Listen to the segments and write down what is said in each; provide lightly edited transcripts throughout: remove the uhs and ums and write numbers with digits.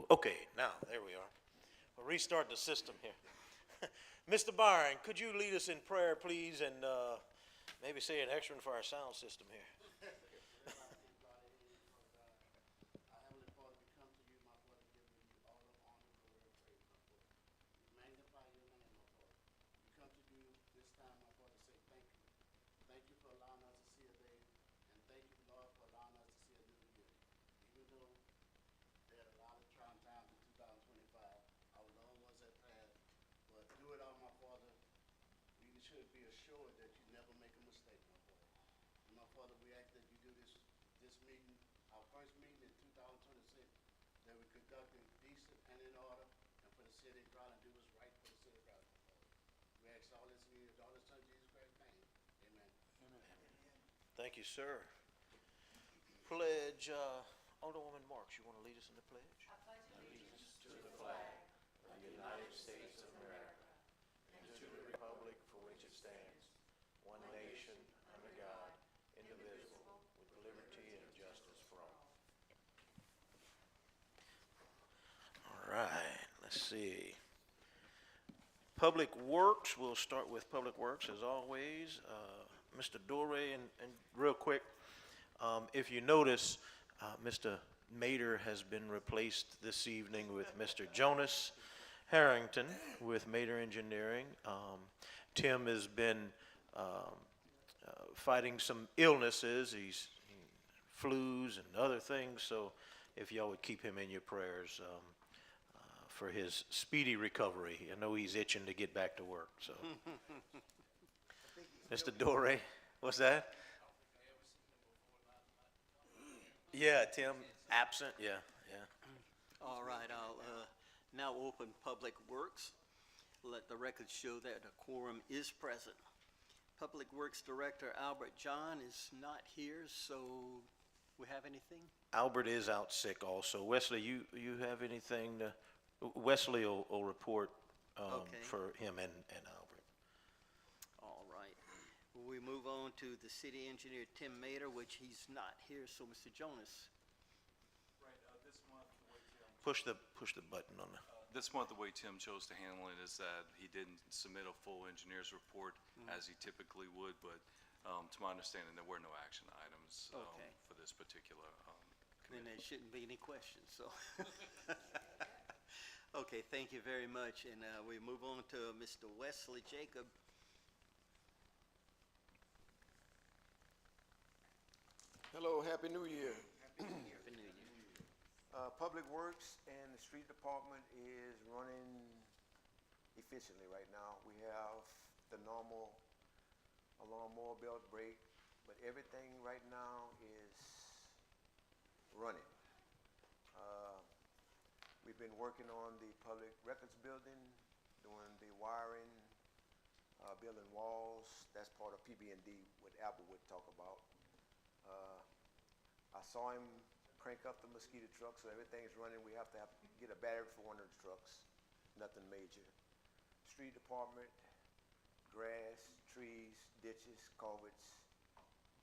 Okay, now, there we are. We'll restart the system here. Mr. Byron, could you lead us in prayer, please, and maybe say an extra one for our sound system here? Our Heavenly Father, we come to you, my Father, giving you all the honor, glory, and praise, my Father. We magnify your name, my Father. We come to you this time, my Father, to say thank you. Thank you for allowing us to see a day, and thank you, Lord, for allowing us to see a new year. Even though there are a lot of trying times in 2025, our loved ones have passed, but through it all, my Father, we should be assured that you never make a mistake, my Father. And my Father, we ask that you do this meeting, our first meeting in 2026, that we conduct it decent and in order, and for the city of Garland, do what's right for the city of Garland, my Father. We ask all this in your daughter's son, Jesus Christ's name. Amen. Thank you, sir. Pledge, Alderwoman Marks, you want to lead us in the pledge? One nation, under God, indivisible, with liberty and justice for all. All right, let's see. Public Works, we'll start with Public Works as always. Mr. Dore, and real quick, if you notice, Mr. Mader has been replaced this evening with Mr. Jonas Harrington with Mader Engineering. Tim has been fighting some illnesses. He's flus and other things, so if y'all would keep him in your prayers for his speedy recovery. I know he's itching to get back to work, so. Mr. Dore, what's that? Yeah, Tim, absent, yeah. All right, I'll now open Public Works. Let the record show that a quorum is present. Public Works Director Albert John is not here, so we have anything? Albert is out sick also. Wesley, you have anything to, Wesley will report Okay. for him and Albert. All right. We move on to the city engineer, Tim Mader, which he's not here, so Mr. Jonas. Right, this month, the way Tim, Push the button on the, this month, the way Tim chose to handle it is that he didn't submit a full engineer's report as he typically would, but to my understanding, there were no action items Okay. for this particular Then there shouldn't be any questions, so. Okay, thank you very much, and we move on to Mr. Wesley Jacob. Hello, Happy New Year. Happy New Year. Public Works and the Street Department is running efficiently right now. We have the normal lawnmower belt break, but everything right now is running. We've been working on the Public Records Building, doing the wiring, building walls. That's part of PB&D, what Albert would talk about. I saw him crank up the mosquito truck, so everything's running. We have to get a battery for one of the trucks. Nothing major. Street department, grass, trees, ditches, culverts,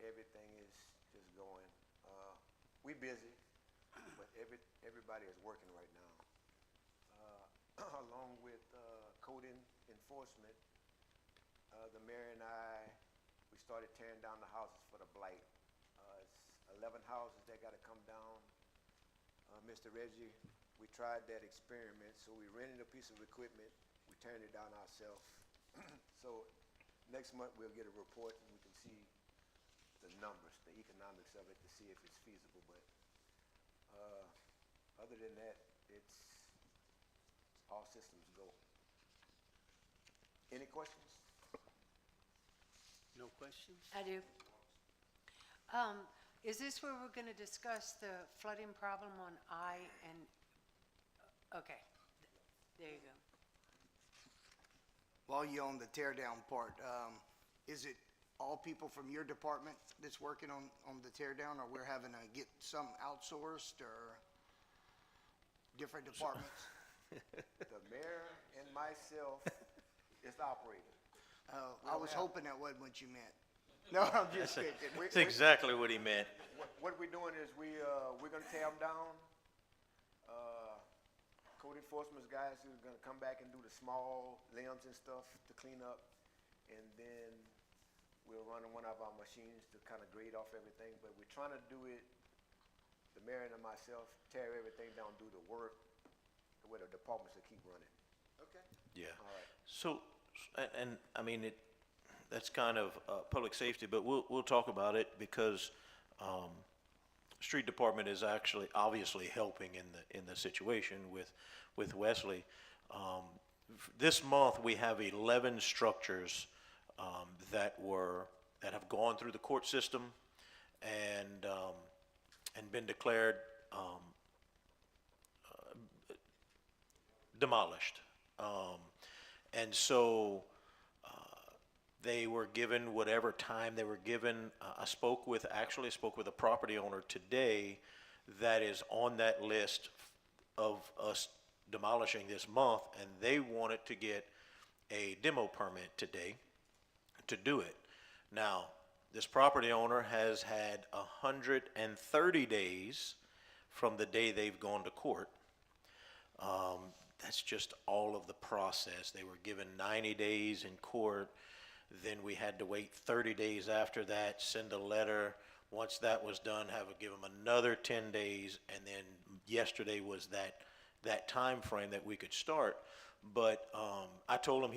everything is just going. We busy, but everybody is working right now. Along with code enforcement, the mayor and we started tearing down the houses for the blight. It's 11 houses that got to come down. Mr. Reggie, we tried that experiment, so we rented a piece of equipment. We turned it down ourselves. So next month we'll get a report and we can see the numbers, the economics of it, to see if it's feasible. But other than that, it's all systems go. Any questions? No questions? I do. Is this where we're going to discuss the flooding problem on I and, okay, there you go. While you're on the tear down part, is it all people from your department that's working on the tear down, or we're having to get some outsourced or different departments? The mayor and myself is the operator. I was hoping that wasn't what you meant. No, I'm just kidding. that's exactly what he meant. What we're doing is we're gonna tear them down. code enforcement guys who are gonna come back and do the small limbs and stuff to clean up. And then we'll run one of our machines to kind of grade off everything, but we're trying to do it, the mayor and myself, tear everything down, do the work, where the departments will keep running. Okay. Yeah. All right. So, and I mean, that's kind of, public safety, but we'll talk about it because, street department is actually obviously helping in the situation with Wesley. This month, we have 11 structures, that have gone through the court system and been declared, demolished. And so, they were given whatever time they were given. I spoke with a property owner today that is on that list of us demolishing this month, and they wanted to get a demo permit today to do it. Now, this property owner has had 130 days from the day they've gone to court. That's just all of the process. They were given 90 days in court. Then we had to wait 30 days after that, send a letter. Once that was done, give them another 10 days, and then yesterday was that time frame that we could start. But I told him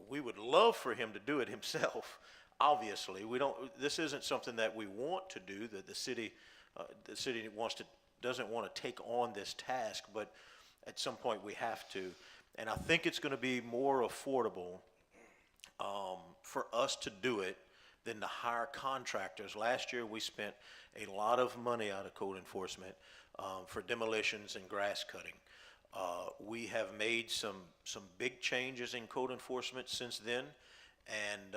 we would love for him to do it himself. Obviously, this isn't something that we want to do, that the city doesn't want to take on this task, but at some point we have to. And I think it's going to be more affordable for us to do it than to hire contractors. Last year, we spent a lot of money out of code enforcement for demolitions and grass cutting. We have made some big changes in code enforcement since then, and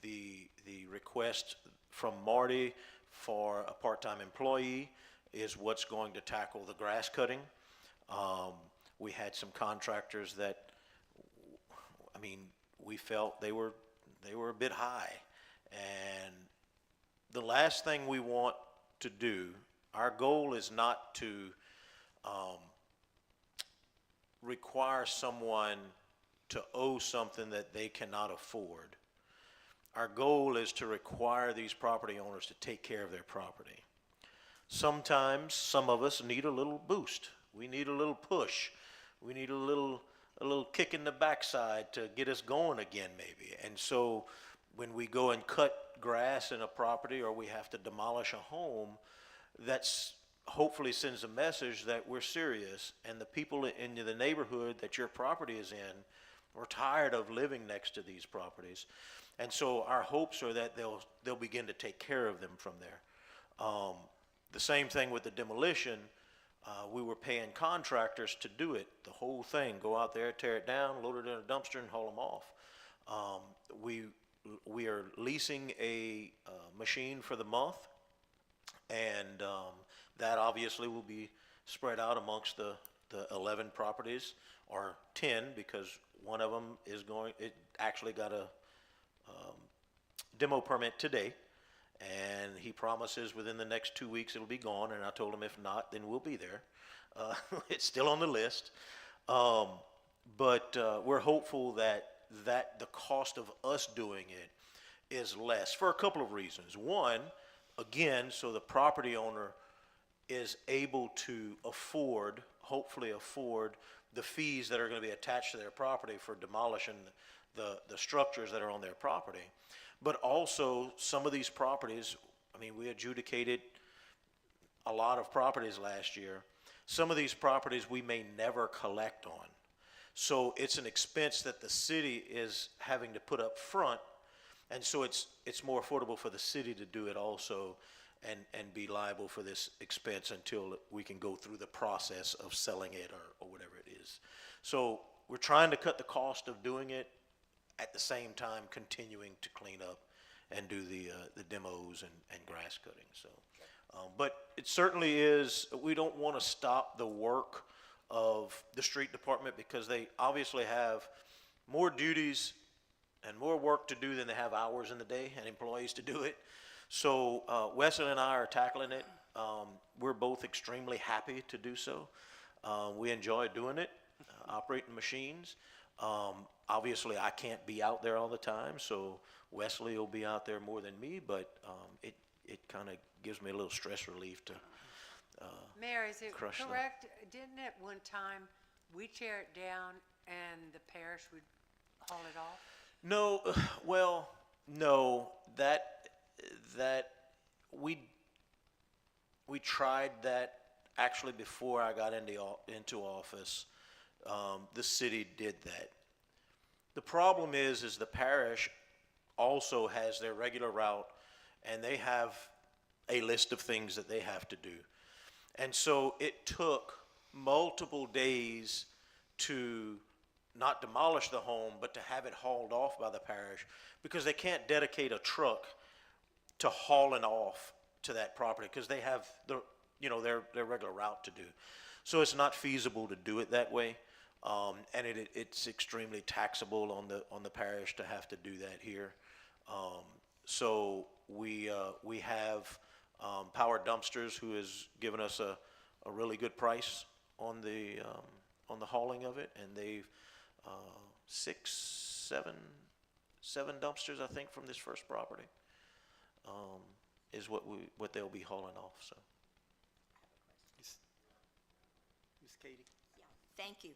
the request from Marty for a part-time employee is what's going to tackle the grass cutting. We had some contractors that, I mean, we felt they were a bit high. And the last thing we want to do, our goal is not to require someone to owe something that they cannot afford. Our goal is to require these property owners to take care of their property. Sometimes some of us need a little boost. We need a little push. We need a little kick in the backside to get us going again, maybe. And so when we go and cut grass in a property or we have to demolish a home, that's hopefully sends a message that we're serious, and the people in the neighborhood that your property is in are tired of living next to these properties. And so our hopes are that they'll begin to take care of them from there. The same thing with the demolition. We were paying contractors to do it, the whole thing, go out there, tear it down, load it in a dumpster, and haul them off. We are leasing a machine for the month, and that obviously will be spread out amongst the 11 properties, or 10, because one of them it actually got a demo permit today. And he promises within the next 2 weeks it'll be gone, and I told him if not, then we'll be there. It's still on the list. But we're hopeful that the cost of us doing it is less for a couple of reasons. One, again, so the property owner is able to hopefully afford the fees that are going to be attached to their property for demolishing the structures that are on their property. But also, some of these properties, I mean, we adjudicated a lot of properties last year. Some of these properties we may never collect on. So it's an expense that the city is having to put up front, and so it's more affordable for the city to do it also and be liable for this expense until we can go through the process of selling it or whatever it is. So we're trying to cut the cost of doing it, at the same time continuing to clean up and do the demos and grass cutting. So, but it certainly is, we don't want to stop the work of the street department because they obviously have more duties and more work to do than they have hours in the day and employees to do it. So Wesley and I are tackling it. We're both extremely happy to do so. We enjoy doing it, operating machines. Obviously, I can't be out there all the time, so Wesley will be out there more than me, but it kind of gives me a little stress relief to, Mayor, is it Crush them. correct, didn't at one time we tear it down and the parish would haul it off? no, well, no, that we tried that actually before I got into office. The city did that. The problem is the parish also has their regular route, and they have a list of things that they have to do. And so it took multiple days to not demolish the home, but to have it hauled off by the parish, because they can't dedicate a truck to hauling off to that property, because they have their regular route to do. So it's not feasible to do it that way. And it's extremely taxable on the parish to have to do that here. So we have Power Dumpsters, who has given us a really good price on the hauling of it, and they've seven dumpsters, I think, from this first property is what they'll be hauling off. So Ms. Katie? Yeah, thank you.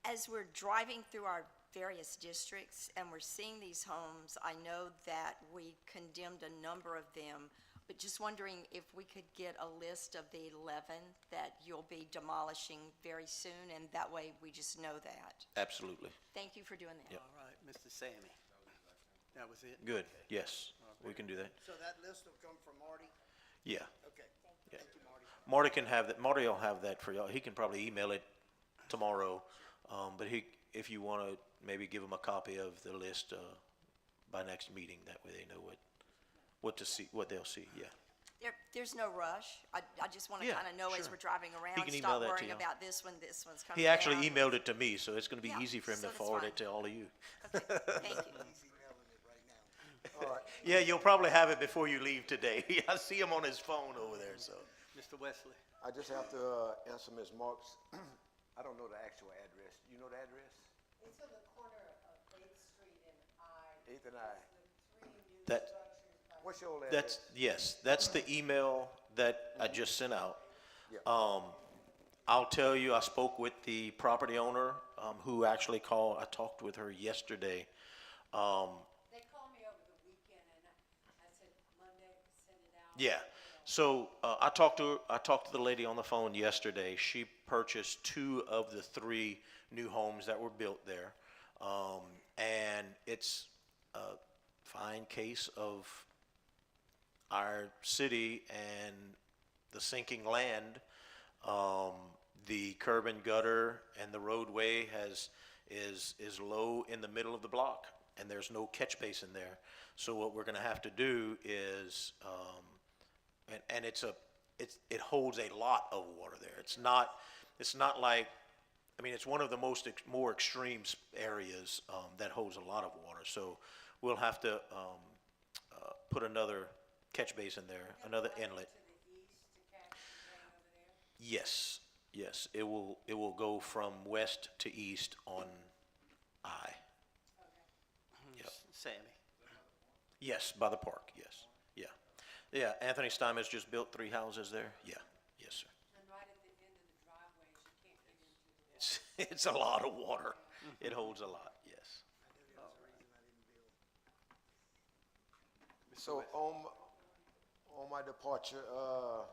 As we're driving through our various districts and we're seeing these homes, I know that we condemned a number of them, but just wondering if we could get a list of the 11 that you'll be demolishing very soon, and that way we just know that. absolutely Thank you for doing that. All right, Mr. Sammy? That was it? good. Yes, we can do that. So that list will come from Marty? Yeah. Okay. Yeah. Thank you, Marty. Marty can have that. Marty will have that for y'all. He can probably email it tomorrow. But if you want to maybe give him a copy of the list by next meeting, that way they know what they'll see. Yeah. There's no rush. I just want to Yeah, kind of know as sure. we're driving around, can email stop that to worrying you. about this one one's coming He actually down. emailed it to me, so it's going to be Yeah, easy for him so to that's forward fine. it to all of you. Okay, thank you. He's emailing it right now. All right. Yeah, you'll probably have it before you leave today. I see him on his phone over there. So Mr. Wesley? I just have to answer Ms. Marks. I don't know the actual address. You know the address? It's on the corner of 8th Street and I. 8th and I. that What's your old address? that's the email that I just sent out. Yeah. I'll tell you, I spoke with the property owner who actually called. I talked with her yesterday. They called me over the weekend and I said Monday, send it out. Yeah. So I talked to the lady on the phone yesterday. She purchased 2 of the 3 new homes that were built there, and it's a fine case of our city and the sinking land. The curb and gutter and the roadway is low in the middle of the block, and there's no catch basin there. So what we're going to have to do is and it holds a lot of water there. It's not like, I mean, it's one of the more extreme areas that holds a lot of water. So we'll have to put another catch basin there, another inlet. To the east to catch the rain over there. Yes, it will go from west to east on I. Yep. Sammy? Yes, by the park. Yes, yeah. Yeah, Anthony Steinmetz just built 3 houses there. Yeah, yes, sir. And right at the end of the driveways, you can't get into the. It's a lot of water. It holds a lot, yes. So on my departure, I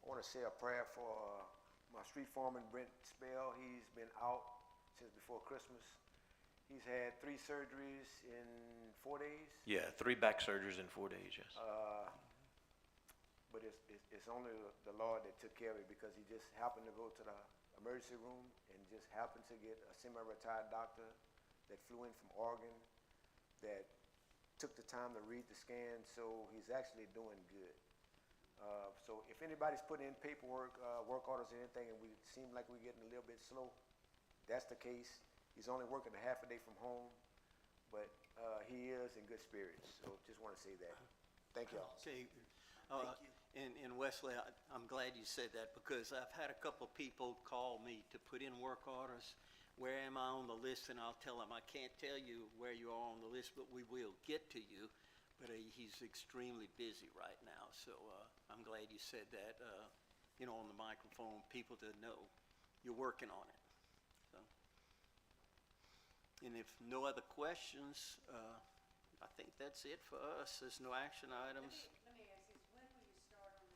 want to say a prayer for my street foreman, Brent Spell. He's been out since before Christmas. He's had 3 surgeries in 4 days. Yeah, 3 back surgeries in 4 days, yes. But it's only the Lord that took care of it, because he just happened to go to the emergency room and just happened to get a semi-retired doctor that flew in from Oregon that took the time to read the scan, so he's actually doing good. So if anybody's putting in paperwork, work orders or anything, and we seem like we're getting a little bit slow, that's the case. He's only working a half a day from home, but he is in good spirits. So just want to say that. Thank y'all. Okay. And Wesley, I'm glad you said that, because I've had a couple people call me to put in work orders. Where am I on the list? And I'll tell them, I can't tell you where you are on the list, but we will get to you. But he's extremely busy right now, so I'm glad you said that, on the microphone, people to know you're working on it. So, and if no other questions, I think that's it for us. There's no action items. Let me ask this, when will you start on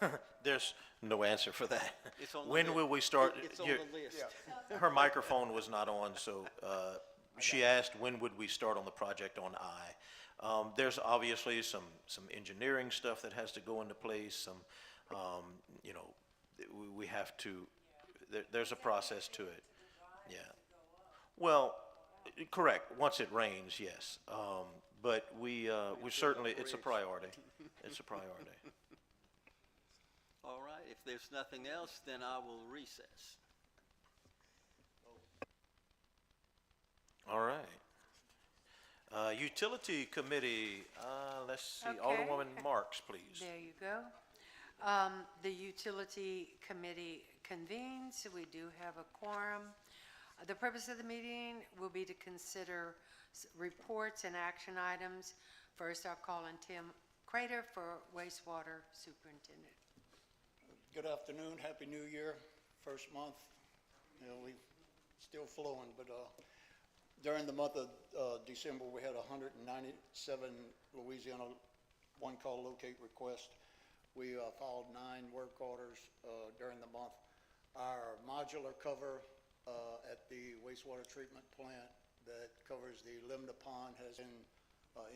that project? There's no answer for that. It's on the When will we start? It's on You- the list. Her microphone was not on, so she asked, when would we start on the project on I? There's obviously some engineering stuff that has to go into place, some, we have to, there's a process to it. Yeah. Well, correct, once it rains, yes. But we certainly, it's a priority. It's a priority. All right, if there's nothing else, then I will recess. All right. Utility Committee, let's see, Okay. Alderwoman Marks, please. There you go. The Utility Committee convenes. We do have a quorum. The purpose of the meeting will be to consider reports and action items. First, I'll call on Tim Crater for wastewater superintendent. Good afternoon, Happy New Year, first month. We still flowing, but during the month of December, we had 197 Louisiana one-call locate requests. We filed 9 work orders during the month. Our modular cover at the wastewater treatment plant that covers the Limna Pond has been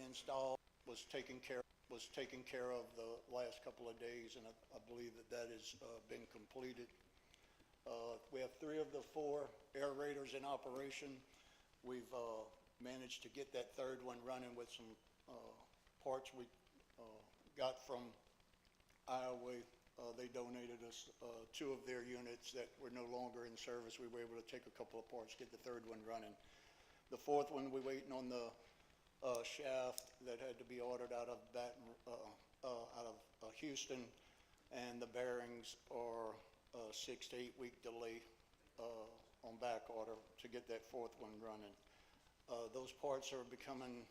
installed, was taken care of the last couple of days, and I believe that has been completed. We have 3 of the 4 aerators in operation. We've managed to get that 3rd one running with some parts we got from Iowa. They donated us 2 of their units that were no longer in service. We were able to take a couple of parts, get the 3rd one running. The 4th one, we're waiting on the shaft that had to be ordered out of Houston, and the bearings are 6 to 8 week delay on back order to get that 4th one running. Those parts are becoming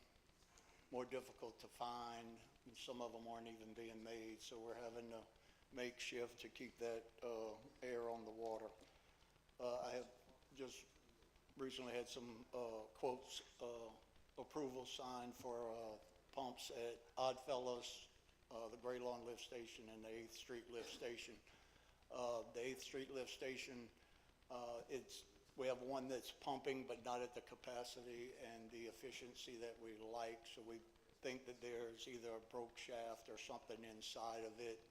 more difficult to find, and some of them aren't even being made, so we're having to make shift to keep that air on the water. I have just recently had some quotes approval signed for pumps at Oddfellows, the Gray Lawn Lift Station, and the 8th Street Lift Station. The 8th Street Lift Station, we have one that's pumping but not at the capacity and the efficiency that we like, so we think that there's either a broke shaft or something inside of it.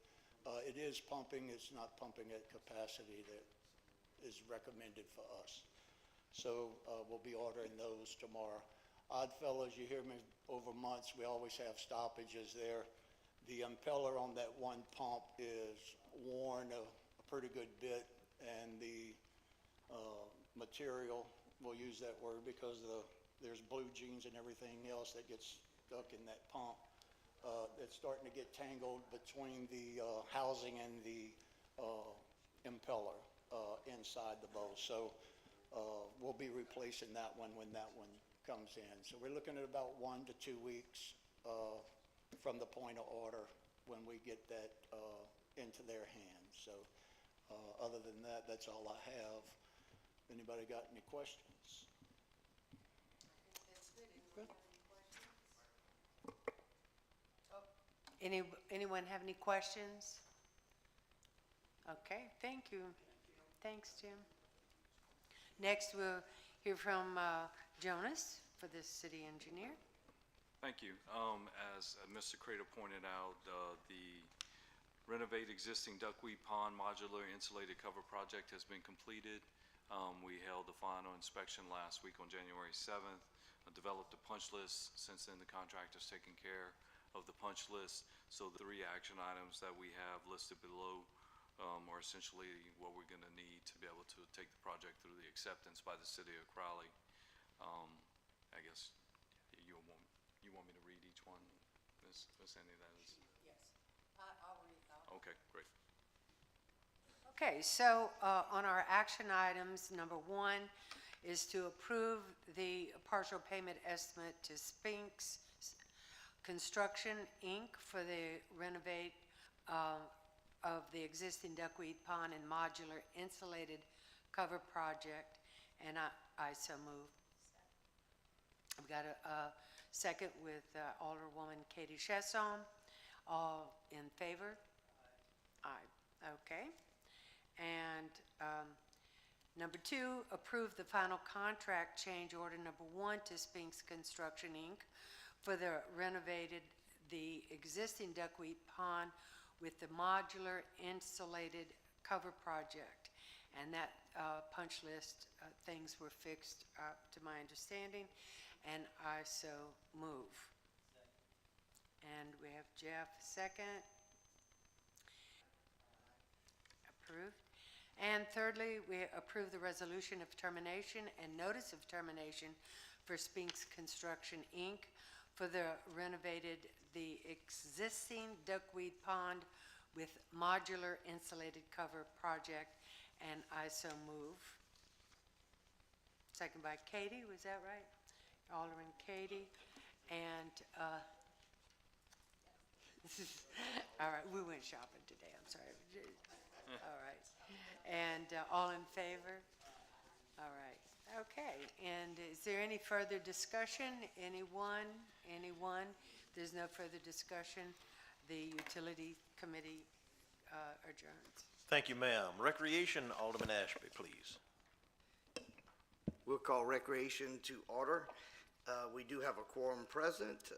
It is pumping, it's not pumping at capacity that is recommended for us. So we'll be ordering those tomorrow. Oddfellows, you hear me over months, we always have stoppages there. The impeller on that one pump is worn a pretty good bit, and the material, we'll use that word because there's blue jeans and everything else that gets stuck in that pump. It's starting to get tangled between the housing and the impeller inside the boat. So we'll be replacing that one when that one comes in. So we're looking at about 1 to 2 weeks from the point of order when we get that into their hands. So other than that, that's all I have. Anybody got any questions? Anyone have any questions? Okay, thank you. Thanks, Tim. Next, we'll hear from Jonas for the city engineer. Thank you. As Mr. Crater pointed out, the renovate existing Duckweed Pond modular insulated cover project has been completed. We held the final inspection last week on January 7th. Developed a punch list. Since then, the contractor's taken care of the punch list. So the 3 action items that we have listed below are essentially what we're going to need to be able to take the project through the acceptance by the city of Crowley. I guess you want me to read each one, Ms. Miss Sandy, that is, Yes. I'll read. okay, great. Okay, so on our action items, number one is to approve the partial payment estimate to Spinks Construction, Inc. for the renovate of the existing duckweed pond and modular insulated cover project, and I so move. I've got a second with Alderwoman Katie Chesson. All in favor? Aye. Okay. And number two, approve the final contract change order number one to Spinks Construction, Inc. for the renovated the existing duckweed pond with the modular insulated cover project. And that punch list, things were fixed to my understanding, and I so move. And we have Jeff second. Approved. And thirdly, we approve the resolution of termination and notice of termination for Spinks Construction, Inc. for the renovated the existing duckweed pond with modular insulated cover project, and I so move. Second by Katie, was that right? Alderman Katie, and, all right, we went shopping today, I'm sorry. All right. And all in favor? All right. Okay. And is there any further discussion? Anyone? Anyone? There's no further discussion. The Utility Committee adjourns. Thank you, ma'am. Recreation, Alderman Ashby, please. We'll call recreation to order. We do have a quorum present.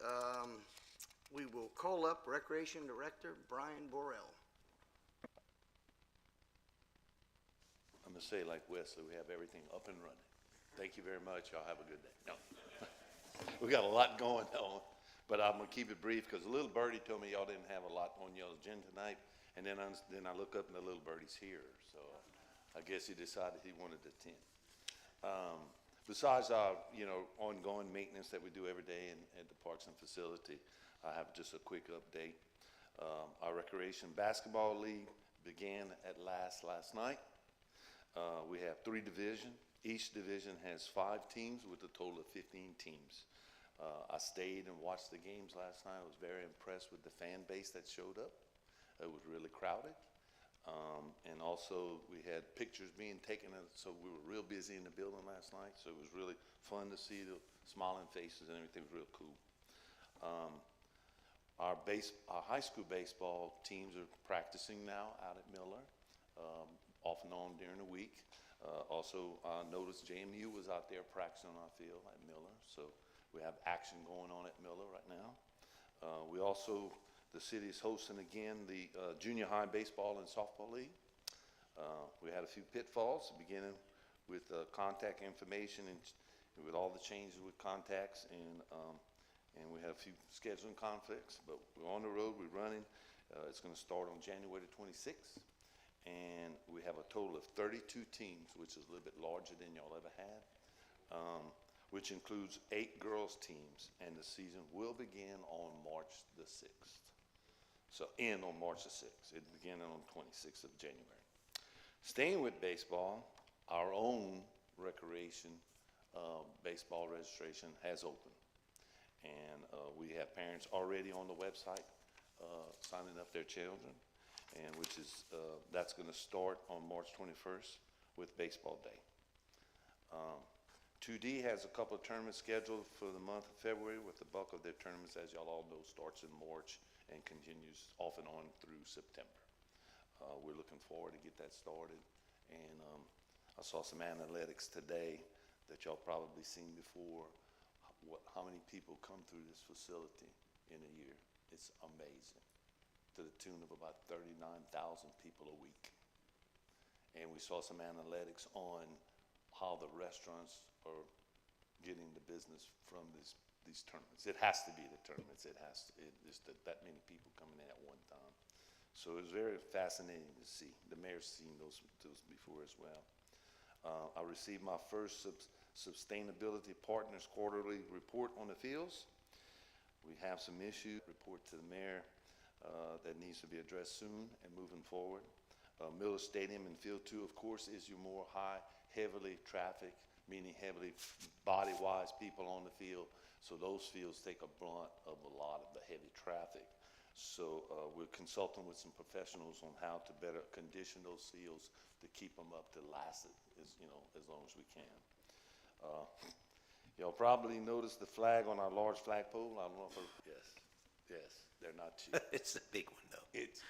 We will call up Recreation Director Brian Borrell. I'm gonna say like Wesley, we have everything up and running. Thank you very much. Y'all have a good day. No. We got a lot going on, but I'm gonna keep it brief because little birdie told me y'all didn't have a lot on y'all's agenda tonight. And then I look up and the little birdie's here. So I guess he decided he wanted to attend. Besides our, ongoing maintenance that we do every day at the Parks and Facility, I have just a quick update. Our Recreation Basketball League began at last night. We have 3 divisions. Each division has 5 teams with a total of 15 teams. I stayed and watched the games last night. I was very impressed with the fan base that showed up. It was really crowded. And also we had pictures being taken, so we were real busy in the building last night. So it was really fun to see the smiling faces and everything was real cool. Our high school baseball teams are practicing now out at Miller, off and on during the week. Also, I noticed JMU was out there practicing on our field at Miller. So we have action going on at Miller right now. The city is hosting again the junior high baseball and softball league. We had a few pitfalls, beginning with contact information and with all the changes with contacts, and we had a few scheduling conflicts, but we're on the road, we're running. It's going to start on January the 26th, and we have a total of 32 teams, which is a little bit larger than y'all ever had, which includes 8 girls teams, and the season will begin on March the 6th. So end on March the 6th. It began on the 26th of January. Staying with baseball, our own recreation baseball registration has opened. And we have parents already on the website signing up their children, and that's going to start on March 21st with baseball day. 2D has a couple of tournaments scheduled for the month of February, with the bulk of their tournaments, as y'all all know, starts in March and continues off and on through September. We're looking forward to get that started. And I saw some analytics today that y'all probably seen before, how many people come through this facility in a year. It's amazing, to the tune of about 39,000 people a week. And we saw some analytics on how the restaurants are getting the business from these tournaments. It has to be the tournaments. It's that many people coming in at one time. So it was very fascinating to see. The mayor's seen those before as well. I received my first Sustainability Partners Quarterly Report on the fields. We have some issues, report to the mayor, that needs to be addressed soon and moving forward. Miller Stadium and Field Two, of course, is your more heavily traffic, meaning heavily body-wise people on the field. So those fields take a blunt of a lot of the heavy traffic. So we're consulting with some professionals on how to better condition those fields to keep them up to last as long as we can. Y'all probably noticed the flag on our large flagpole. I don't know if yes, they're not cheap. It's a big one, though. It's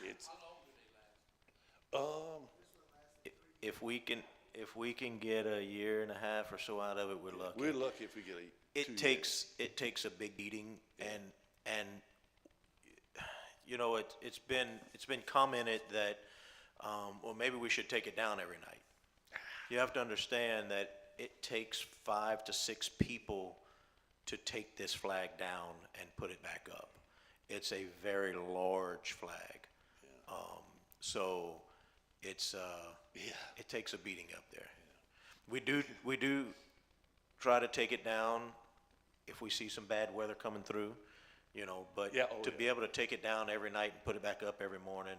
If we can get a year and a half or so out of it, we're lucky. we're lucky if we get It takes a big beating, and you know, it's been commented that, well, maybe we should take it down every night. You have to understand that it takes 5 to 6 people to take this flag down and put it back up. It's a very large flag. So it's, it takes a beating up there. We do try to take it down if we see some bad weather coming through, you know, but to be able to take it down every night and put it back up every morning,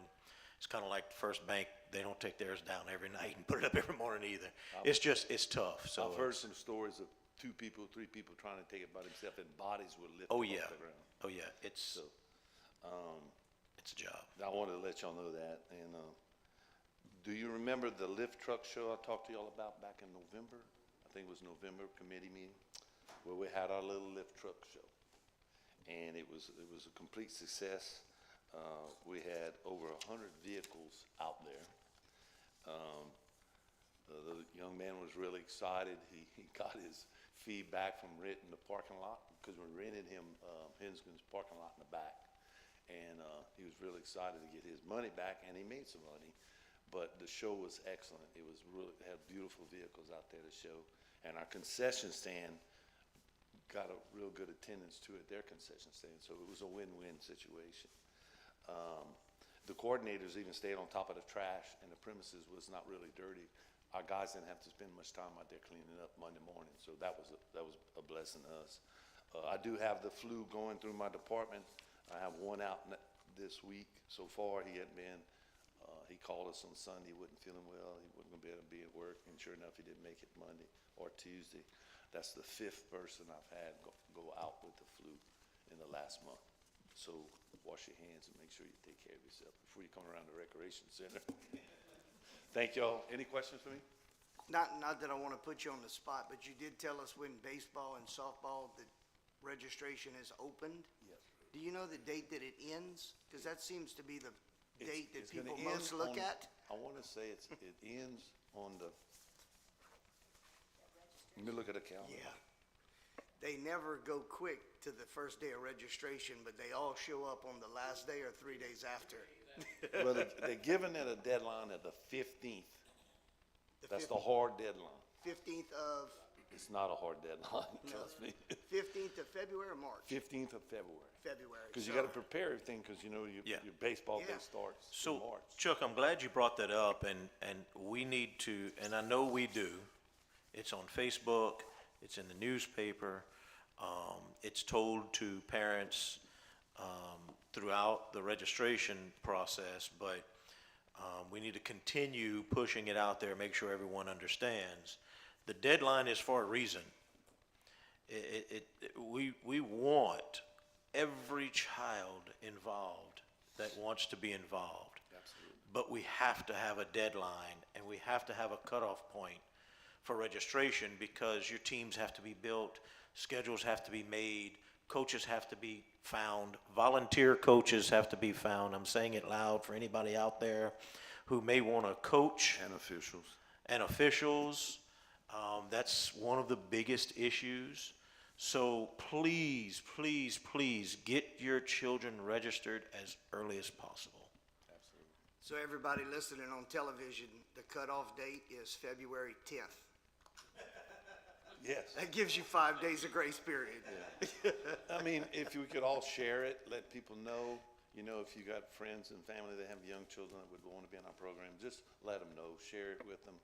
it's kind of like the First Bank. They don't take theirs down every night and put it up every morning either. It's tough. So I've heard some stories of 2 people, 3 people trying to take it by themselves, and bodies were lifted oh off yeah, the ground. oh yeah, it's a job. I wanted to let y'all know that. And do you remember the lift truck show I talked to y'all about back in November? I think it was November committee meeting, where we had our little lift truck show, and it was a complete success. We had over 100 vehicles out there. The young man was really excited. He got his feedback from renting the parking lot, because we rented him Hinskin's parking lot in the back. And he was really excited to get his money back, and he made some money. But the show was excellent. It was really, had beautiful vehicles out there to show. And our concession stand got a real good attendance to it, their concession stand. So it was a win-win situation. The coordinators even stayed on top of the trash, and the premises was not really dirty. Our guys didn't have to spend much time out there cleaning up Monday morning, so that was a blessing to us. I do have the flu going through my department. I have one out this week so far. He hadn't been. He called us on Sunday. He wasn't feeling well. He wasn't going to be able to be at work, and sure enough, he didn't make it Monday or Tuesday. That's the 5th person I've had go out with the flu in the last month. So wash your hands and make sure you take care of yourself before you come around the recreation center. Thank y'all. Any questions for me? Not that I want to put you on the spot, but you did tell us when baseball and softball, the registration is opened. Yes. Do you know the date that it ends? Because that seems to be the date that It's gonna people most end look on- at. I want to say it ends on the, let me look at the calendar. Yeah. They never go quick to the first day of registration, but they all show up on the last day or 3 days after. Well, they're giving it a deadline of the 15th. That's the hard deadline. 15th of, It's not a hard deadline, trust me. 15th of February or March? 15th of February. February. Because you So- got to prepare everything, because you know Yeah. your baseball day Yeah. starts in So, March. Chuck, I'm glad you brought that up, and we need to, and I know we do. It's on Facebook, it's in the newspaper, it's told to parents throughout the registration process, but we need to continue pushing it out there, make sure everyone understands. The deadline is for a reason. We want every child involved that wants to be involved. Absolutely. But we have to have a deadline, and we have to have a cutoff point for registration, because your teams have to be built, schedules have to be made, coaches have to be found, volunteer coaches have to be found. I'm saying it loud for anybody out there who may want to coach. And officials. And officials. That's one of the biggest issues. So please, please, please get your children registered as early as possible. Absolutely. So everybody listening on television, the cutoff date is February 10th. Yes. That gives you 5 days of grace period. I mean, if we could all share it, let people know, you know, if you got friends and family that have young children that would want to be in our program, just let them know, share it with them.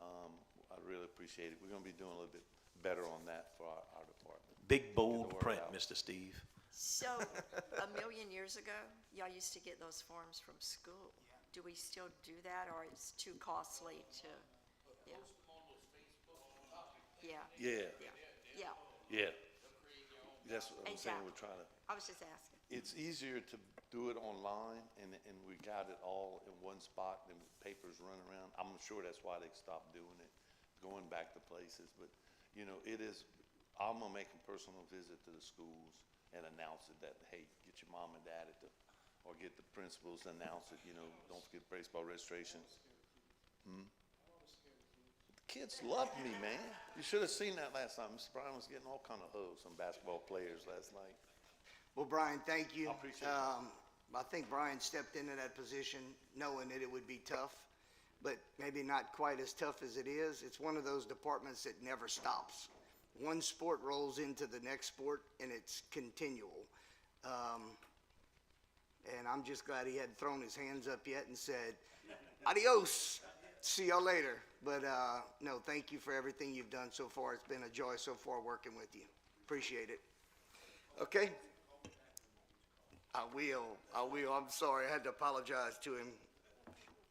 I'd really appreciate it. We're going to be doing a little bit better on that for our department. Big, bold word print, out. Mr. Steve. So, a million years ago, y'all used to get those forms from school. Do we still do that, or it's too costly to? Yeah. Yeah, Yeah, yeah, yeah. That's what I'm saying, Exactly. we're trying to, I was just asking. it's easier to do it online, and we got it all in one spot, and papers run around. I'm sure that's why they stopped doing it, going back to places, but, you know, it is, I'm gonna make a personal visit to the schools and announce it that, hey, get your mom and dad at the, or get the principals to announce it, you know, don't forget baseball registration. The kids loved me, man. You should have seen that last time. Mr. Brown was getting all kind of hugs from basketball players last night. Well, Brian, thank you. I appreciate it. I think Brian stepped into that position knowing that it would be tough, but maybe not quite as tough as it is. It's one of those departments that never stops. One sport rolls into the next sport, and it's continual. And I'm just glad he hadn't thrown his hands up yet and said, adios, see y'all later. But no, thank you for everything you've done so far. It's been a joy so far working with you. Appreciate it. Okay? I will. I'm sorry. I had to apologize to him.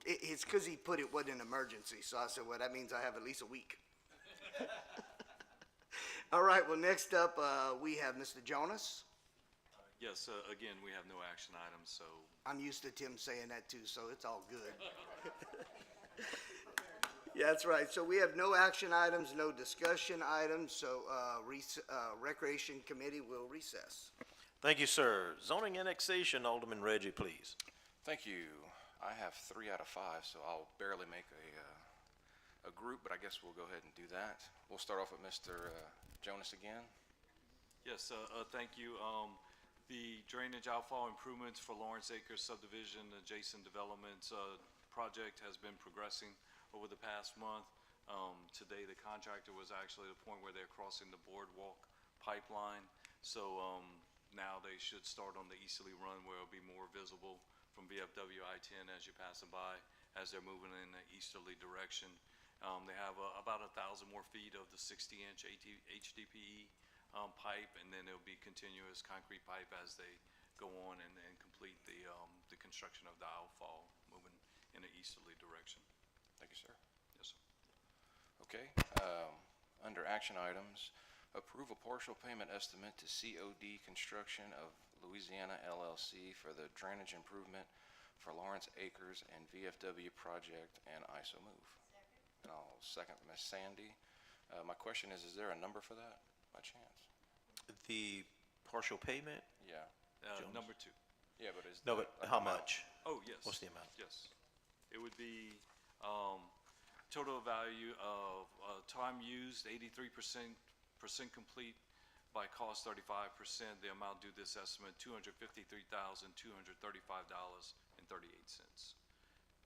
It's because he put it wasn't an emergency. So I said, well, that means I have at least a week. All right. Well, next up, we have Mr. Jonas. Yes, again, we have no action items, so I'm used to Tim saying that too, so it's all good. Yeah, that's right. So we have no action items, no discussion items, so Recreation Committee will recess. Thank you, sir. Zoning annexation, Alderman Reggie, please. Thank you. I have 3 out of 5, so I'll barely make a group, but I guess we'll go ahead and do that. We'll start off with Mr. Jonas again. yes, thank you. The drainage outfall improvements for Lawrence Acres subdivision adjacent developments project has been progressing over the past month. Today, the contractor was actually at a point where they're crossing the boardwalk pipeline. So now they should start on the easterly run where it'll be more visible from VFW I-10 as you're passing by, as they're moving in the easterly direction. They have about 1,000 more feet of the 60-inch HDPE pipe, and then it'll be continuous concrete pipe as they go on and complete the construction of the outfall, moving in an easterly direction. Thank you, sir. Yes, sir. Okay. Under action items, approve a partial payment estimate to COD Construction of Louisiana LLC for the drainage improvement for Lawrence Acres and VFW project, and I so move. And I'll second Ms. Sandy. My question is there a number for that, by chance? The partial payment? Yeah. Jones? Number 2. Yeah, but is No, the but how amount? much? Oh, yes. What's the amount? Yes. It would be total value of time used, 83% complete, by cost 35%. The amount due this estimate, $253,235.38.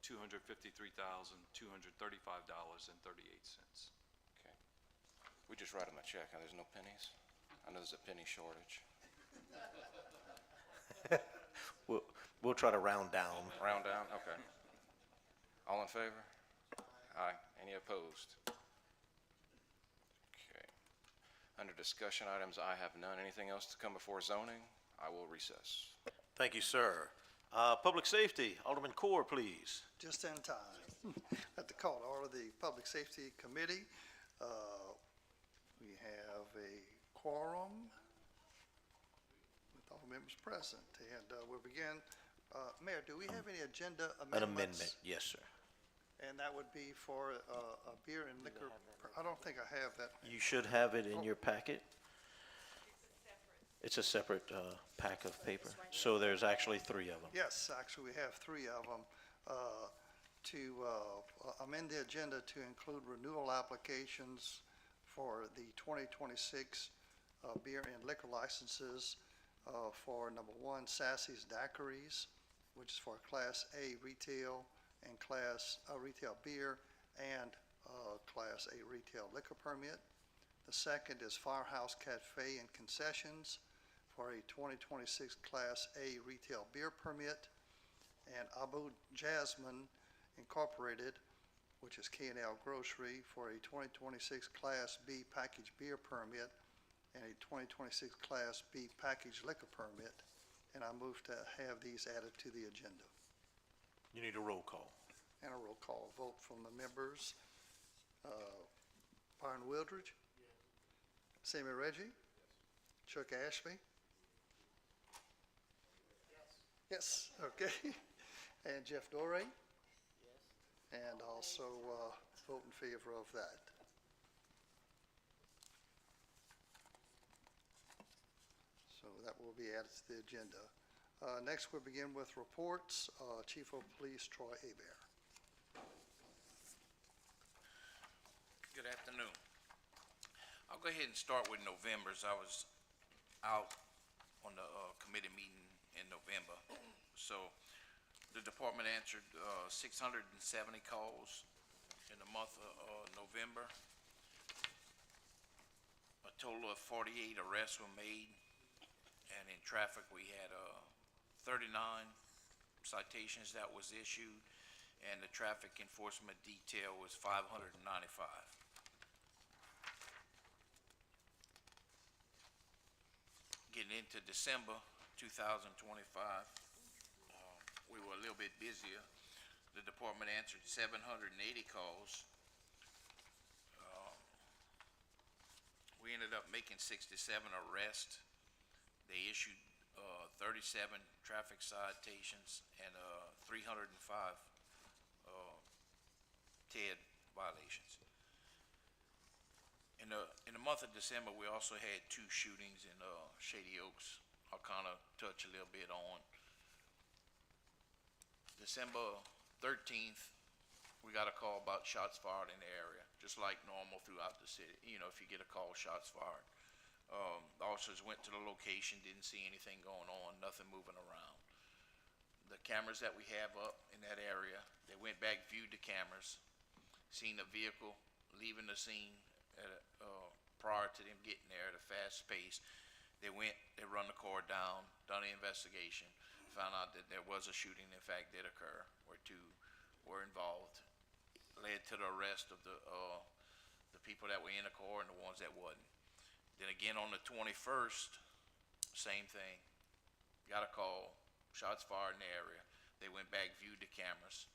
$253,235.38. Okay. We just write them a check, and there's no pennies? I know there's a penny shortage. We'll try to round down. Round down? Okay. All in favor? Aye. Any opposed? Okay. Under discussion items, I have none. Anything else to come before zoning? I will recess. Thank you, sir. Public safety, Alderman Core, please. Just in time. At the call to order the Public Safety Committee. We have a quorum with all members present, and we'll begin. Mayor, do we have any agenda An amendments? amendment, yes, sir. And that would be for a beer and liquor, I don't think I have that. You should have it in your packet. It's a separate pack of paper, so there's actually 3 of them. Yes, actually, we have 3 of them. To amend the agenda to include renewal applications for the 2026 beer and liquor licenses for number 1, Sassy's Daiquiris, which is for Class A retail and Class retail beer and Class A retail liquor permit. The second is Firehouse Cafe and Concessions for a 2026 Class A retail beer permit, and Abu Jasmine Incorporated, which is K&L Grocery, for a 2026 Class B packaged beer permit, and a 2026 Class B package liquor permit, and I move to have these added to the agenda. You need a roll call. And a roll call vote from the members. Byron Wildridge? Sammy Reggie? Chuck Ashby? Yes, okay. And Jeff Dorey? And also vote in favor of that. So that will be added to the agenda. Next, we'll begin with reports. Chief of Police Troy Hebert. Good afternoon. I'll go ahead and start with November's. I was out on the committee meeting in November. So the department answered 670 calls in the month of November. A total of 48 arrests were made. And in traffic, we had 39 citations that was issued, and the traffic enforcement detail was 595. Getting into December 2025, we were a little bit busier. The department answered 780 calls. We ended up making 67 arrests. They issued 37 traffic citations and 305 TED violations. In the month of December, we also had 2 shootings in Shady Oaks. I'll kind of touch a little bit on. December 13th, we got a call about shots fired in the area, just like normal throughout the city. You know, if you get a call, shots fired. The officers went to the location, didn't see anything going on, nothing moving around. The cameras that we have up in that area, they went back, viewed the cameras, seen the vehicle leaving the scene prior to them getting there at a fast pace. They went, they run the car down, done the investigation, found out that there was a shooting, in fact, did occur, where 2 were involved. Led to the arrest of the people that were in the car and the ones that wasn't. Then again on the 21st, same thing. Got a call, shots fired in the area. They went back, viewed the cameras.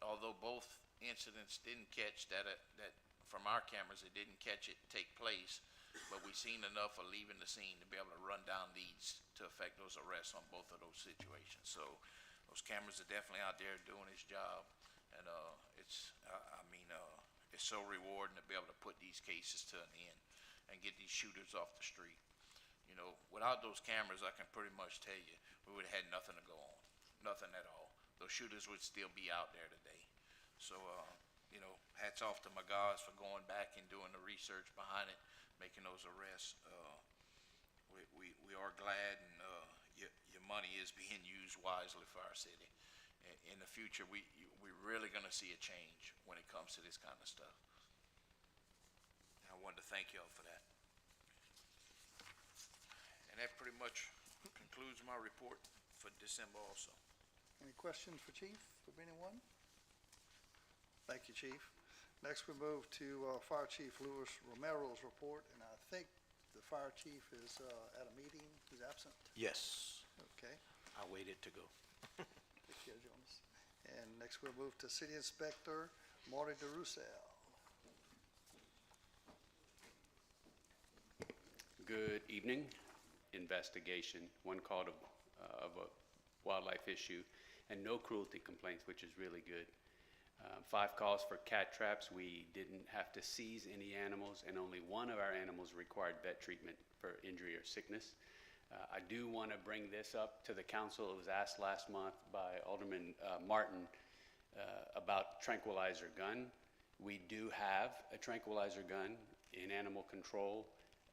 Although both incidents didn't catch that from our cameras, it didn't catch it take place, but we seen enough of leaving the scene to be able to run down leads to affect those arrests on both of those situations. So those cameras are definitely out there doing its job, and it's so rewarding to be able to put these cases to an end and get these shooters off the street. You know, without those cameras, I can pretty much tell you, we would have had nothing to go on, nothing at all. Those shooters would still be out there today. So, you know, hats off to my guys for going back and doing the research behind it, making those arrests. We are glad, and your money is being used wisely for our city. In the future, we're really going to see a change when it comes to this kind of stuff. And I wanted to thank y'all for that. And that pretty much concludes my report for December also. Any questions for Chief, from anyone? Thank you, Chief. Next, we move to Fire Chief Louis Romero's report, and I think the Fire Chief is at a meeting, he's absent. Yes, Okay. I waited to go. Take care, Jonas. And next, we'll move to City Inspector Marty DeRussell. Good evening. Investigation, 1 call of a wildlife issue, and no cruelty complaints, which is really good. 5 calls for cat traps. We didn't have to seize any animals, and only 1 of our animals required vet treatment for injury or sickness. I do want to bring this up to the council. It was asked last month by Alderman Martin about tranquilizer gun. We do have a tranquilizer gun in animal control,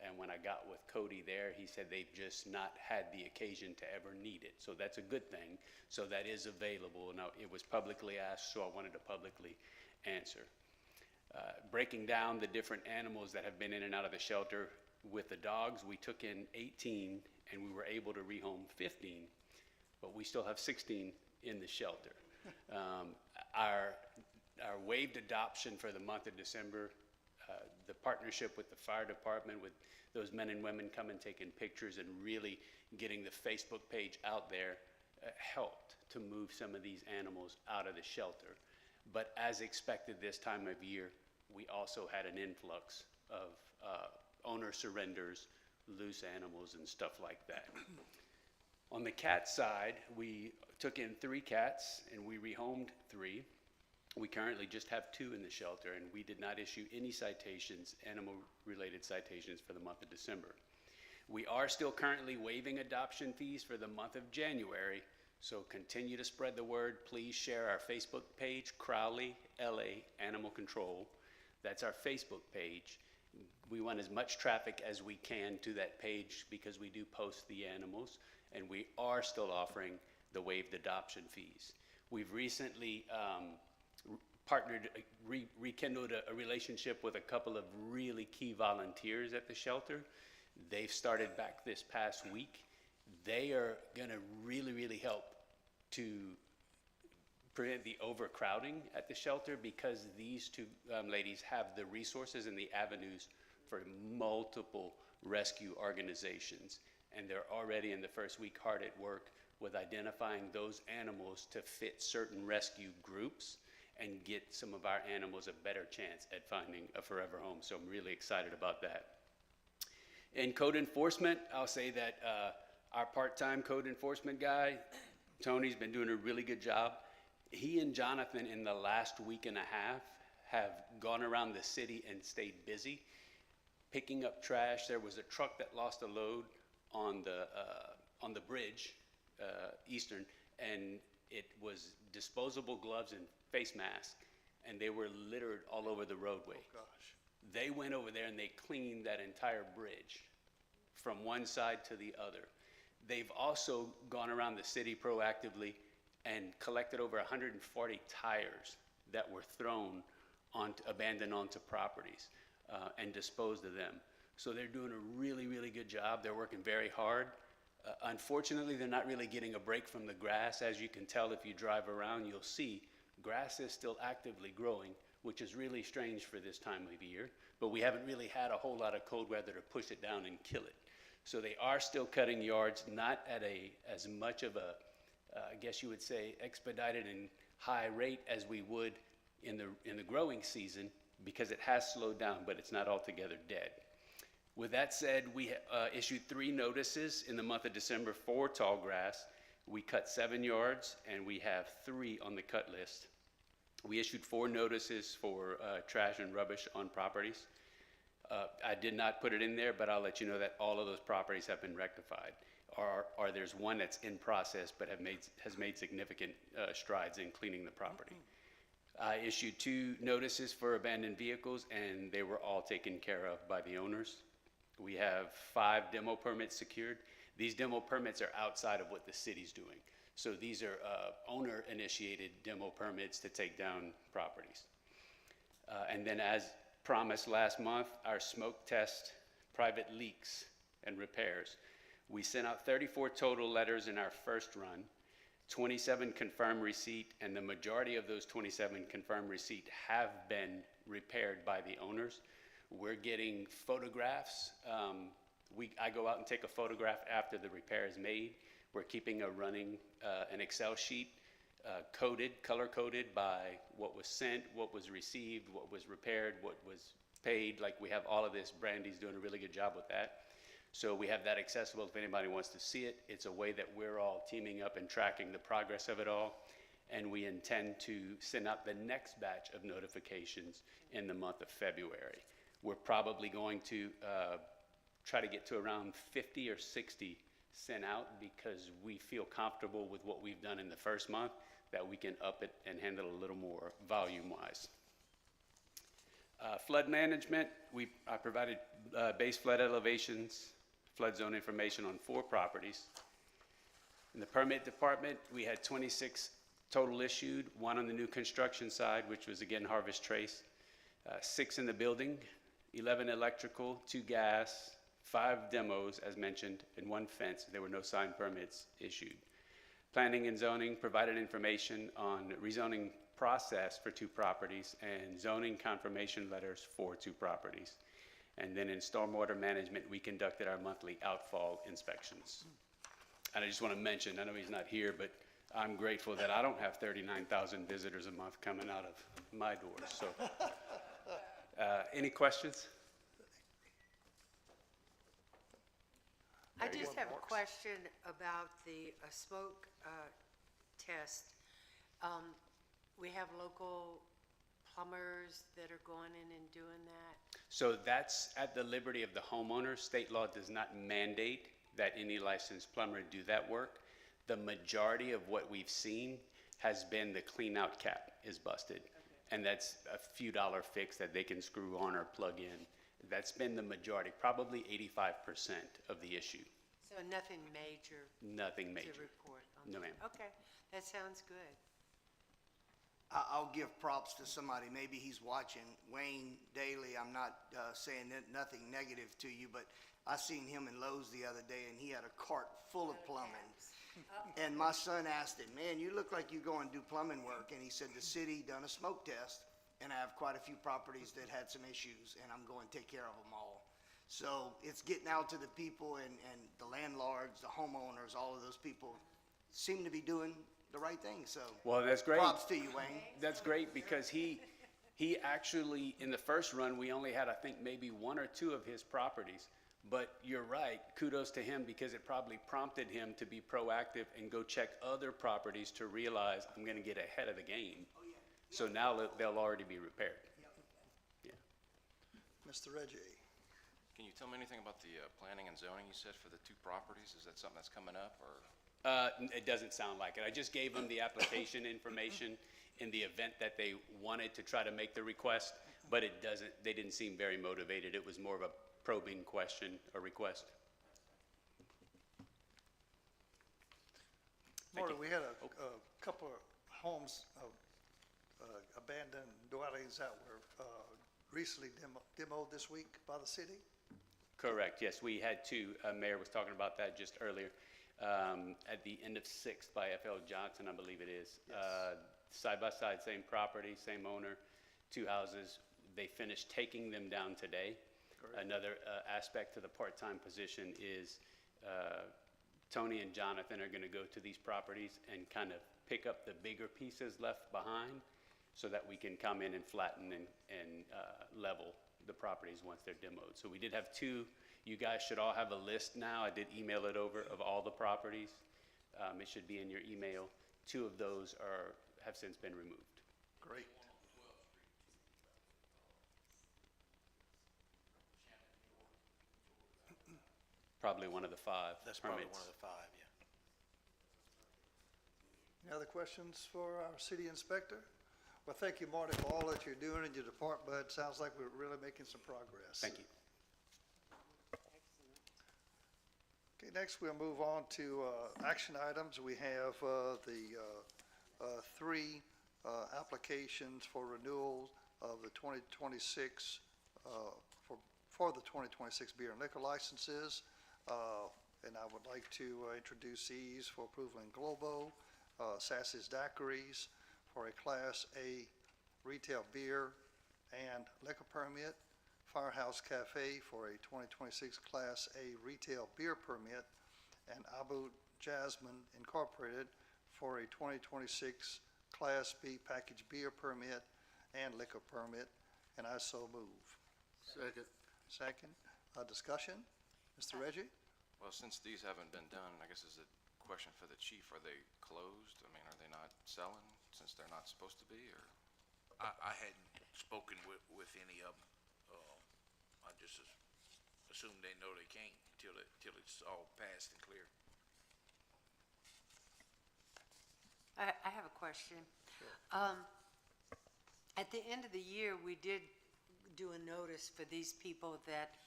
and when I got with Cody there, he said they've just not had the occasion to ever need it. So that's a good thing. So that is available. Now, it was publicly asked, so I wanted to publicly answer. Breaking down the different animals that have been in and out of the shelter, with the dogs, we took in 18, and we were able to rehome 15, but we still have 16 in the shelter. Our waived adoption for the month of December, the partnership with the fire department, with those men and women coming taking pictures and really getting the Facebook page out there helped to move some of these animals out of the shelter. But as expected this time of year, we also had an influx of owner surrenders, loose animals, and stuff like that. On the cat side, we took in 3 cats and we rehomed 3. We currently just have 2 in the shelter, and we did not issue any citations, animal-related citations, for the month of December. We are still currently waiving adoption fees for the month of January, so continue to spread the word. Please share our Facebook page, Crowley LA Animal Control. That's our Facebook page. We want as much traffic as we can to that page because we do post the animals, and we are still offering the waived adoption fees. We've recently partnered, rekindled a relationship with a couple of really key volunteers at the shelter. They've started back this past week. They are gonna really help to prevent the overcrowding at the shelter, because these 2 ladies have the resources and the avenues for multiple rescue organizations. And they're already in the first week hard at work with identifying those animals to fit certain rescue groups and get some of our animals a better chance at finding a forever home. So I'm really excited about that. In code enforcement, I'll say that our part-time code enforcement guy, Tony's been doing a really good job. He and Jonathan in the last week and a half have gone around the city and stayed busy picking up trash. There was a truck that lost a load on the bridge, Eastern, and it was disposable gloves and face masks, and they were littered all over the roadway. Oh, gosh. They went over there and they cleaned that entire bridge from one side to the other. They've also gone around the city proactively and collected over 140 tires that were thrown abandoned onto properties and disposed of them. So they're doing a really good job. They're working very hard. Unfortunately, they're not really getting a break from the grass. As you can tell, if you drive around, you'll see grass is still actively growing, which is really strange for this time of year, but we haven't really had a whole lot of cold weather to push it down and kill it. So they are still cutting yards, not at as much of a, I guess you would say, expedited and high rate as we would in the growing season, because it has slowed down, but it's not altogether dead. With that said, we issued 3 notices in the month of December for tall grass. We cut 7 yards, and we have 3 on the cut list. We issued 4 notices for trash and rubbish on properties. I did not put it in there, but I'll let you know that all of those properties have been rectified. Or there's one that's in process, but has made significant strides in cleaning the property. I issued 2 notices for abandoned vehicles, and they were all taken care of by the owners. We have 5 demo permits secured. These demo permits are outside of what the city's doing. So these are owner-initiated demo permits to take down properties. And then, as promised last month, our smoke test, private leaks, and repairs. We sent out 34 total letters in our first run, 27 confirmed receipt, and the majority of those 27 confirmed receipt have been repaired by the owners. We're getting photographs. I go out and take a photograph after the repair is made. We're keeping an Excel sheet color-coded by what was sent, what was received, what was repaired, what was paid. Like, we have all of this. Brandy's doing a really good job with that. So we have that accessible if anybody wants to see it. It's a way that we're all teaming up and tracking the progress of it all. And we intend to send out the next batch of notifications in the month of February. We're probably going to try to get to around 50 or 60 sent out, because we feel comfortable with what we've done in the first month, that we can up it and handle a little more volume-wise. Flood management, I provided base flood elevations, flood zone information on 4 properties. In the permit department, we had 26 total issued, 1 on the new construction side, which was again Harvest Trace, 6 in the building, 11 electrical, 2 gas, 5 demos, as mentioned, and 1 fence. There were no signed permits issued. Planning and zoning provided information on rezoning process for 2 properties and zoning confirmation letters for 2 properties. And then in stormwater management, we conducted our monthly outfall inspections. And I just want to mention, I know he's not here, but I'm grateful that I don't have 39,000 visitors a month coming out of my doors, so. Any questions? I just have a question about the smoke test. We have local plumbers that are going in and doing that. So that's at the liberty of the homeowner. State law does not mandate that any licensed plumber do that work. The majority of what we've seen has been the clean out cap is busted. And that's a few dollar fix that they can screw on or plug in. That's been the majority, probably 85% of the issue. So nothing major Nothing to major. report on? No, ma'am. Okay, that sounds good. I'll give props to somebody, maybe he's watching, Wayne Daly. I'm not saying nothing negative to you, but I seen him in Lowe's the other day, and he had a cart full of plumbing. And my son asked him, man, you look like you go and do plumbing work. And he said, the city done a smoke test, and I have quite a few properties that had some issues, and I'm going to take care of them all. So it's getting out to the people, and the landlords, the homeowners, all of those people seem to be doing the right thing, so. Well, that's great. Props to you, Wayne. That's great because he actually, in the first run, we only had, I think, maybe 1 or 2 of his properties. But you're right, kudos to him because it probably prompted him to be proactive and go check other properties to realize I'm gonna get ahead of the game. So now they'll already be repaired. Yeah. Mr. Reggie? Can you tell me anything about the planning and zoning you said for the 2 properties? Is that something that's coming up, or? It doesn't sound like it. I just gave them the application information in the event that they wanted to try to make the request, but they didn't seem very motivated. It was more of a probing question or request. Marty, we had a couple of homes, abandoned dwellings that were recently demoed this week by the city? Correct, yes, we had 2. Mayor was talking about that just earlier. At the end of 6th by F.L. Johnson, I believe it is. Side by side, same property, same owner, 2 houses. They finished taking them down today. Correct. Another aspect to the part-time position is Tony and Jonathan are going to go to these properties and kind of pick up the bigger pieces left behind so that we can come in and flatten and level the properties once they're demoed. So we did have 2. You guys should all have a list now. I did email it over of all the properties. It should be in your email. 2 of those have since been removed. Great. Probably one of the 5 That's probably permits. one of the 5, yeah. Any other questions for our city inspector? Well, thank you, Marty, for all that you're doing in your department. It sounds like we're really making some progress. Thank you. Okay, next we'll move on to action items. We have the 3 applications for renewal of the 2026, for the 2026 beer and liquor licenses. And I would like to introduce these for approval in Globo, Sassy's Daiquiris for a Class A retail beer and liquor permit, Firehouse Cafe for a 2026 Class A retail beer permit, and Abu Jasmine Incorporated for a 2026 Class B packaged beer permit and liquor permit, and I so move. Second. Second, discussion? Mr. Reggie? Well, since these haven't been done, I guess is a question for the chief. Are they closed? I mean, are they not selling since they're not supposed to be, or? I hadn't spoken with any of them. I just assume they know they can't till it's all passed and clear. I have a question. At the end of the year, we did do a notice for these people that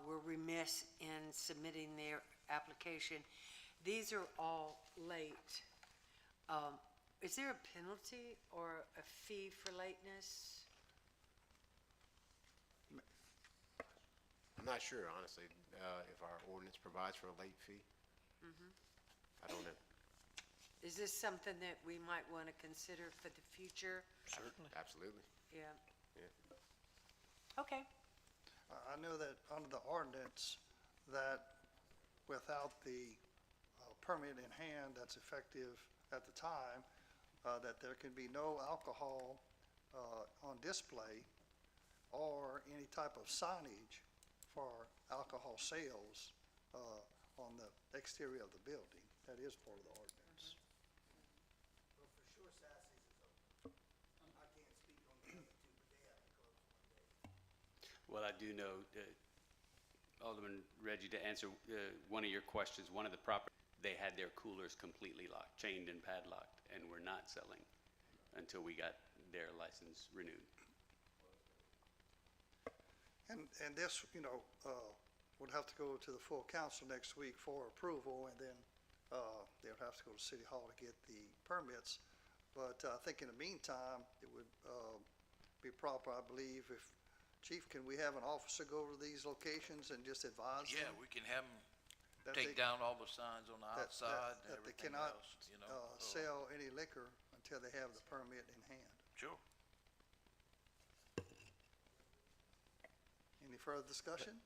were remiss in submitting their application. These are all late. Is there a penalty or a fee for lateness? I'm not sure, honestly, if our ordinance provides for a late fee. I don't know. Is this something that we might want to consider for the future? Certainly. Absolutely. Yeah. Yeah. Okay. I know that under the ordinance, that without the permit in hand that's effective at the time, that there can be no alcohol on display or any type of signage for alcohol sales on the exterior of the building. That is part of the ordinance. Well, for sure Sassy's is open. I can't speak on the other two, but they have to close one day. Well, I do know, Alderman Reggie, to answer one of your questions, one of the property, they had their coolers completely locked, chained and padlocked, and were not selling until we got their license renewed. And this, would have to go to the full council next week for approval, and then they would have to go to City Hall to get the permits. But I think in the meantime, it would be proper, I believe, if, Chief, can we have an officer go over these locations and just advise them? Yeah, we can have them that take they- down all the signs on the that- outside and that they everything cannot, else, sell any liquor until they have the permit in hand. Sure. Any further discussion?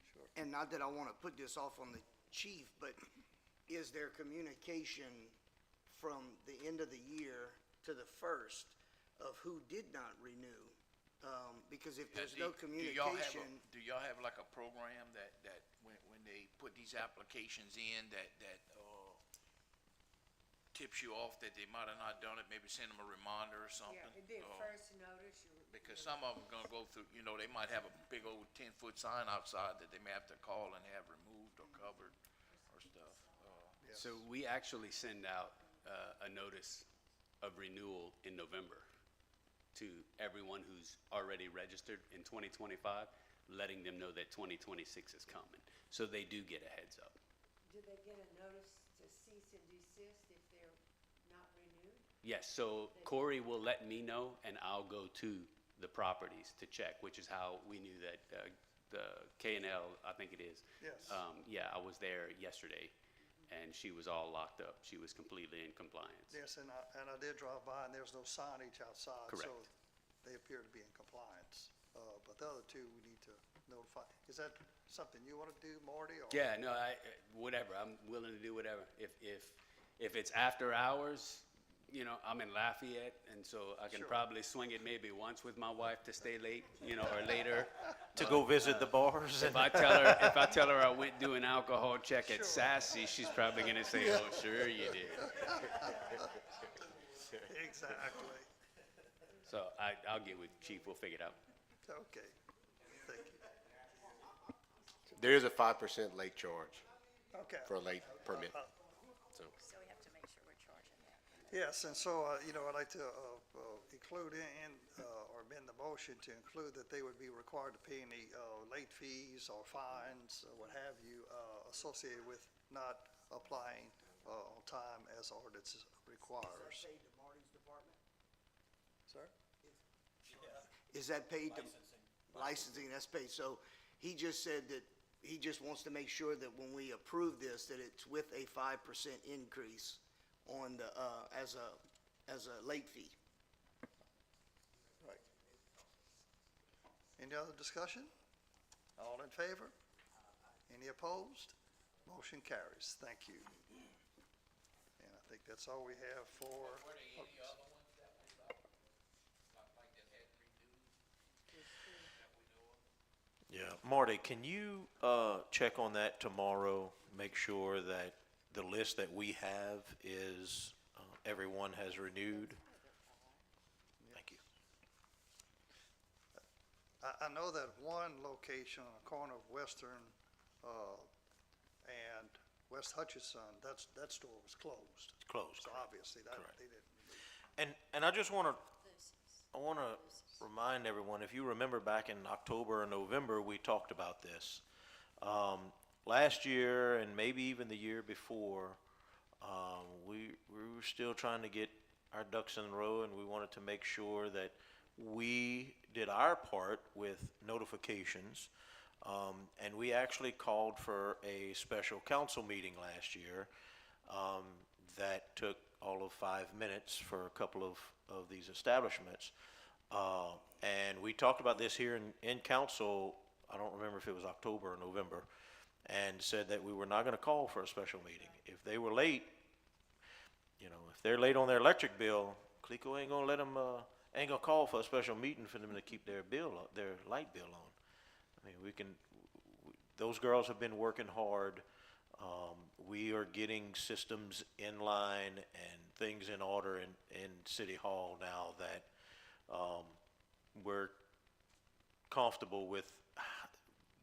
Sure. And not that I want to put this off on the chief, but is there communication from the end of the year to the first of who did not renew? Because if there's no communication, Do y'all have like a program that when they put these applications in, that tips you off that they might have not done it, maybe send them a reminder or something? Yeah, it'd be a first notice. Because some of them gonna go through, they might have a big old 10-foot sign outside that they may have to call and have removed or covered or stuff. So we actually send out a notice of renewal in November to everyone who's already registered in 2025, letting them know that 2026 is coming. So they do get a heads up. Do they get a notice to cease and desist if they're not renewed? Yes, so Corey will let me know, and I'll go to the properties to check, which is how we knew that the K&L, I think it is. Yes. Yeah, I was there yesterday, and she was all locked up. She was completely in compliance. Yes, and I did drive by, and there's no signage outside. Correct. So they appear to be in compliance. But the other two, we need to notify. Is that something you want to do, Marty? Or? Yeah, no, whatever. I'm willing to do whatever. If it's after hours, I'm in Lafayette, and so I can Sure. probably swing it maybe once with my wife to stay late, or later. To go visit the bars? If I tell her I went do an alcohol check at Sassy, she's probably gonna say, "Oh, sure you did." Exactly. So I'll get with Chief. We'll figure it out. Okay. Thank you. There is a 5% late charge Okay. for a late permit. So, So we have to make sure we're charging that. Yes, and so, I'd like to include or amend the motion to include that they would be required to pay any late fees or fines, or what have you, associated with not applying on time as ordinance requires. paid to Marty's department? Sir? Is that paid to? Licensing, that's paid. So he just said that he just wants to make sure that when we approve this, that it's with a 5% increase on the, as a late fee. Right. Any other discussion? All in favor? Any opposed? Motion carries. Thank you. And I think that's all we have for. Were there any other ones that was like that had renewed that we know of? Yeah, Marty, can you check on that tomorrow? Make sure that the list that we have is, everyone has renewed? Thank you. I know that one location on the corner of Western and West Hutchinson, that store was closed. It's closed, So correct. obviously Correct. they didn't. And I just want to remind everyone, if you remember back in October or November, we talked about this. Last year and maybe even the year before, we were still trying to get our ducks in a row, and we wanted to make sure that we did our part with notifications. And we actually called for a special council meeting last year that took all of 5 minutes for a couple of these establishments. And we talked about this here in council, I don't remember if it was October or November, and said that we were not gonna call for a special meeting. If they were late, you know, if they're late on their electric bill, CLECO ain't gonna let them, ain't gonna call for a special meeting for them to keep their light bill on. I mean, those girls have been working hard. We are getting systems in line and things in order in City Hall now that, we're comfortable with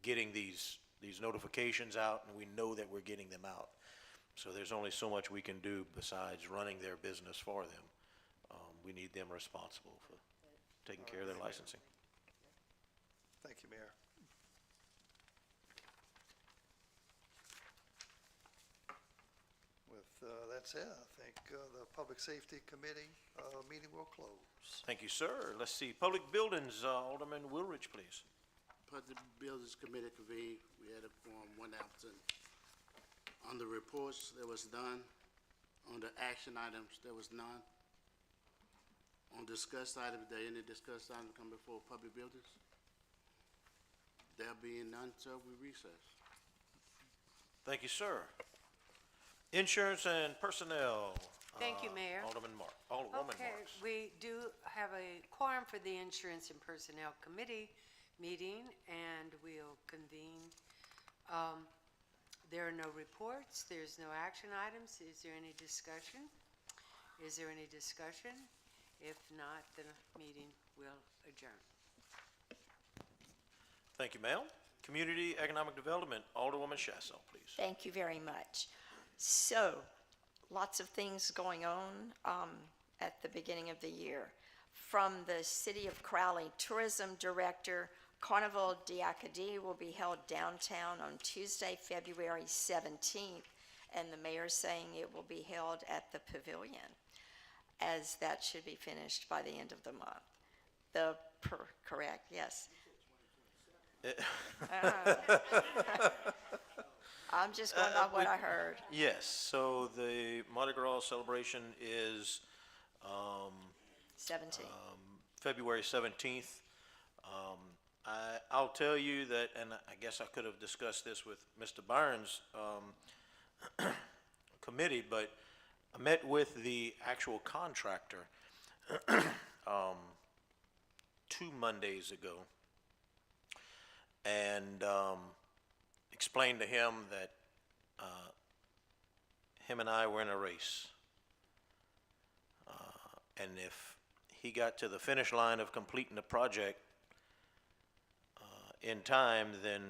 getting these notifications out, and we know that we're getting them out. So there's only so much we can do besides running their business for them. We need them responsible for taking care of their licensing. Thank you, Mayor. With that said, I think the Public Safety Committee meeting will close. Thank you, sir. Let's see, Public Buildings, Alderman Woolridge, please. Public Buildings Committee convened, we had a quorum, one absent. On the reports, there was none. On the action items, there was none. On discussed items, there any discussed items come before Public Buildings? There being none, sir, we recess. Thank you, sir. Insurance and Personnel. Thank you, Mayor. Alderwoman Okay, Marks. we do have a quorum for the Insurance and Personnel Committee meeting, and we'll convene. There are no reports, there's no action items. Is there any discussion? Is there any discussion? If not, the meeting will adjourn. Thank you, ma'am. Community Economic Development, Alderwoman Shasso, please. Thank you very much. So, lots of things going on at the beginning of the year. From the City of Crowley Tourism Director, Carnival d'Acadie will be held downtown on Tuesday, February 17th, and the mayor's saying it will be held at the Pavilion, as that should be finished by the end of the month. Correct, yes. I'm just going by what I heard. Yes, so the Mardi Gras celebration is 17. February 17th. I'll tell you that, and I guess I could have discussed this with Mr. Byron's committee, but I met with the actual contractor 2 Mondays ago, and explained to him that him and I were in a race. And if he got to the finish line of completing the project in time, then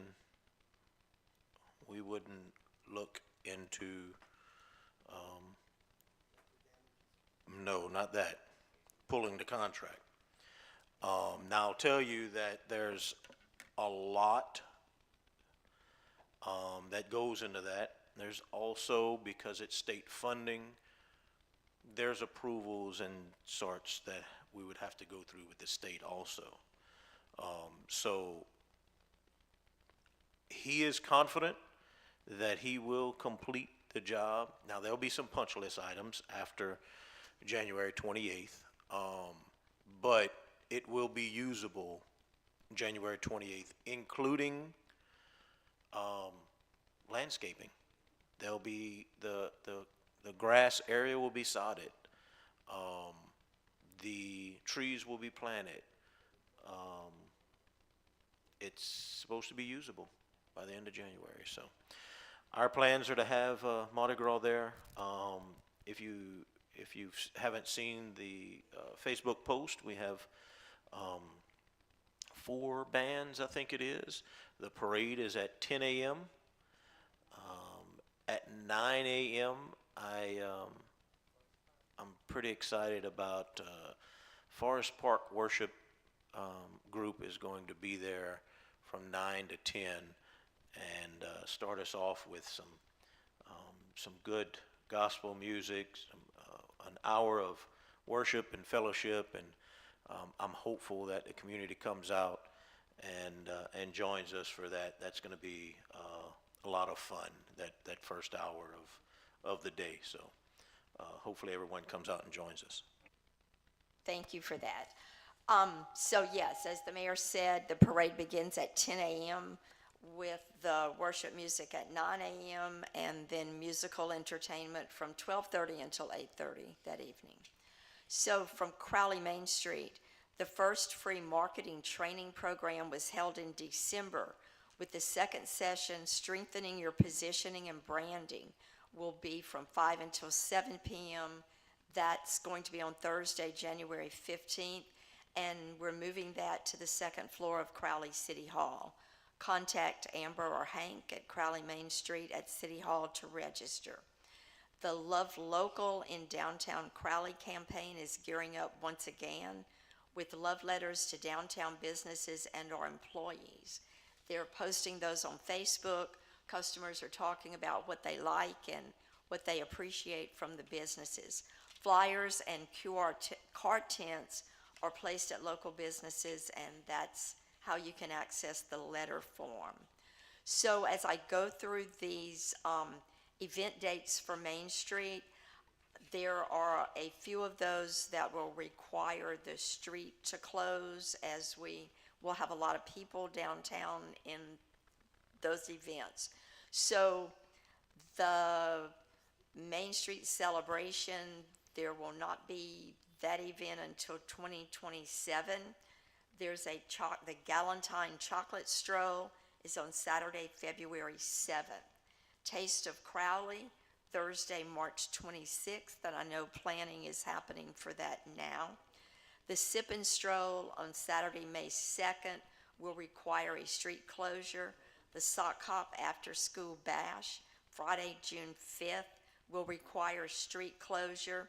we wouldn't look into, no, not that, pulling the contract. Now, I'll tell you that there's a lot that goes into that. There's also, because it's state funding, there's approvals and sorts that we would have to go through with the state also. So he is confident that he will complete the job. Now, there'll be some punch list items after January 28th, but it will be usable January 28th, including landscaping. There'll be the grass area will be sodded. The trees will be planted. It's supposed to be usable by the end of January. So our plans are to have Mardi Gras there. If you haven't seen the Facebook post, we have 4 bands, I think it is. The parade is at 10 a.m. At 9 a.m., I'm pretty excited about Forest Park Worship group is going to be there from 9 to 10 and start us off with some good gospel music, an hour of worship and fellowship, and I'm hopeful that the community comes out and joins us for that. That's going to be a lot of fun, that first hour of the day. So hopefully everyone comes out and joins us. Thank you for that. So yes, as the mayor said, the parade begins at 10 a.m. with the worship music at 9 a.m. and then musical entertainment from 12:30 until 8:30 that evening. So from Crowley Main Street, the first free marketing training program was held in December, with the second session, Strengthening Your Positioning and Branding, will be from 5 until 7 p.m. That's going to be on Thursday, January 15th, and we're moving that to the second floor of Crowley City Hall. Contact Amber or Hank at Crowley Main Street at City Hall to register. The Love Local in Downtown Crowley campaign is gearing up once again with love letters to downtown businesses and our employees. They're posting those on Facebook. Customers are talking about what they like and what they appreciate from the businesses. Flyers and QR card tents are placed at local businesses, and that's how you can access the letter form. So as I go through these event dates for Main Street, there are a few of those that will require the street to close, as we will have a lot of people downtown in those events. So the Main Street celebration, there will not be that event until 2027. There's the Galentine Chocolate Stroll is on Saturday, February 7th. Taste of Crowley, Thursday, March 26th, and I know planning is happening for that now. The Sip and Stroll on Saturday, May 2nd will require a street closure. The Sock Hop After School Bash, Friday, June 5th, will require street closure.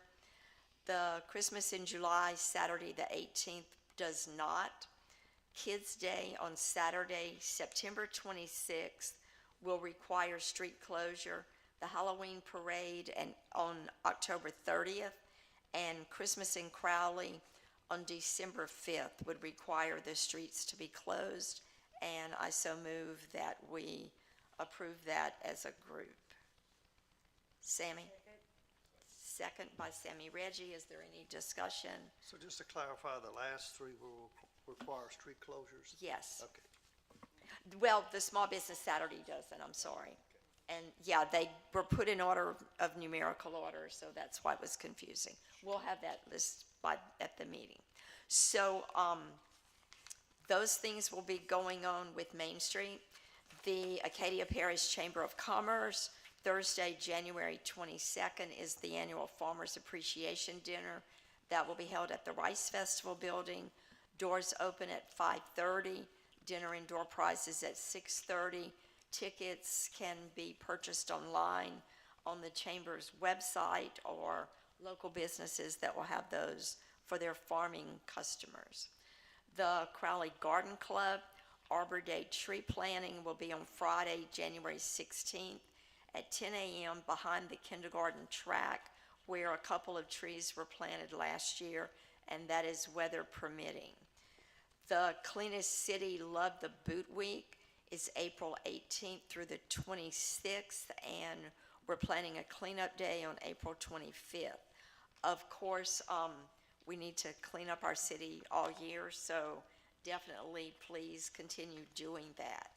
The Christmas in July, Saturday the 18th, does not. Kids Day on Saturday, September 26th, will require street closure. The Halloween Parade on October 30th, and Christmas in Crowley on December 5th would require the streets to be closed, and I so move that we approve that as a group. Sammy? Second by Sammy Reggie. Is there any discussion? So just to clarify, the last three will require street closures? Yes. Okay. Well, the Small Business Saturday doesn't, I'm sorry. And yeah, they were put in order of numerical order, so that's why it was confusing. We'll have that list at the meeting. So those things will be going on with Main Street. The Acadia Parish Chamber of Commerce, Thursday, January 22nd, is the annual Farmers Appreciation Dinner. That will be held at the Rice Festival Building. Doors open at 5:30. Dinner and door prizes at 6:30. Tickets can be purchased online on the Chamber's website or local businesses that will have those for their farming customers. The Crowley Garden Club Arbor Day tree planting will be on Friday, January 16th at 10 a.m. behind the kindergarten track, where a couple of trees were planted last year, and that is weather permitting. The Cleanest City Love the Boot Week is April 18th through the 26th, and we're planning a cleanup day on April 25th. Of course, we need to clean up our city all year, so definitely please continue doing that.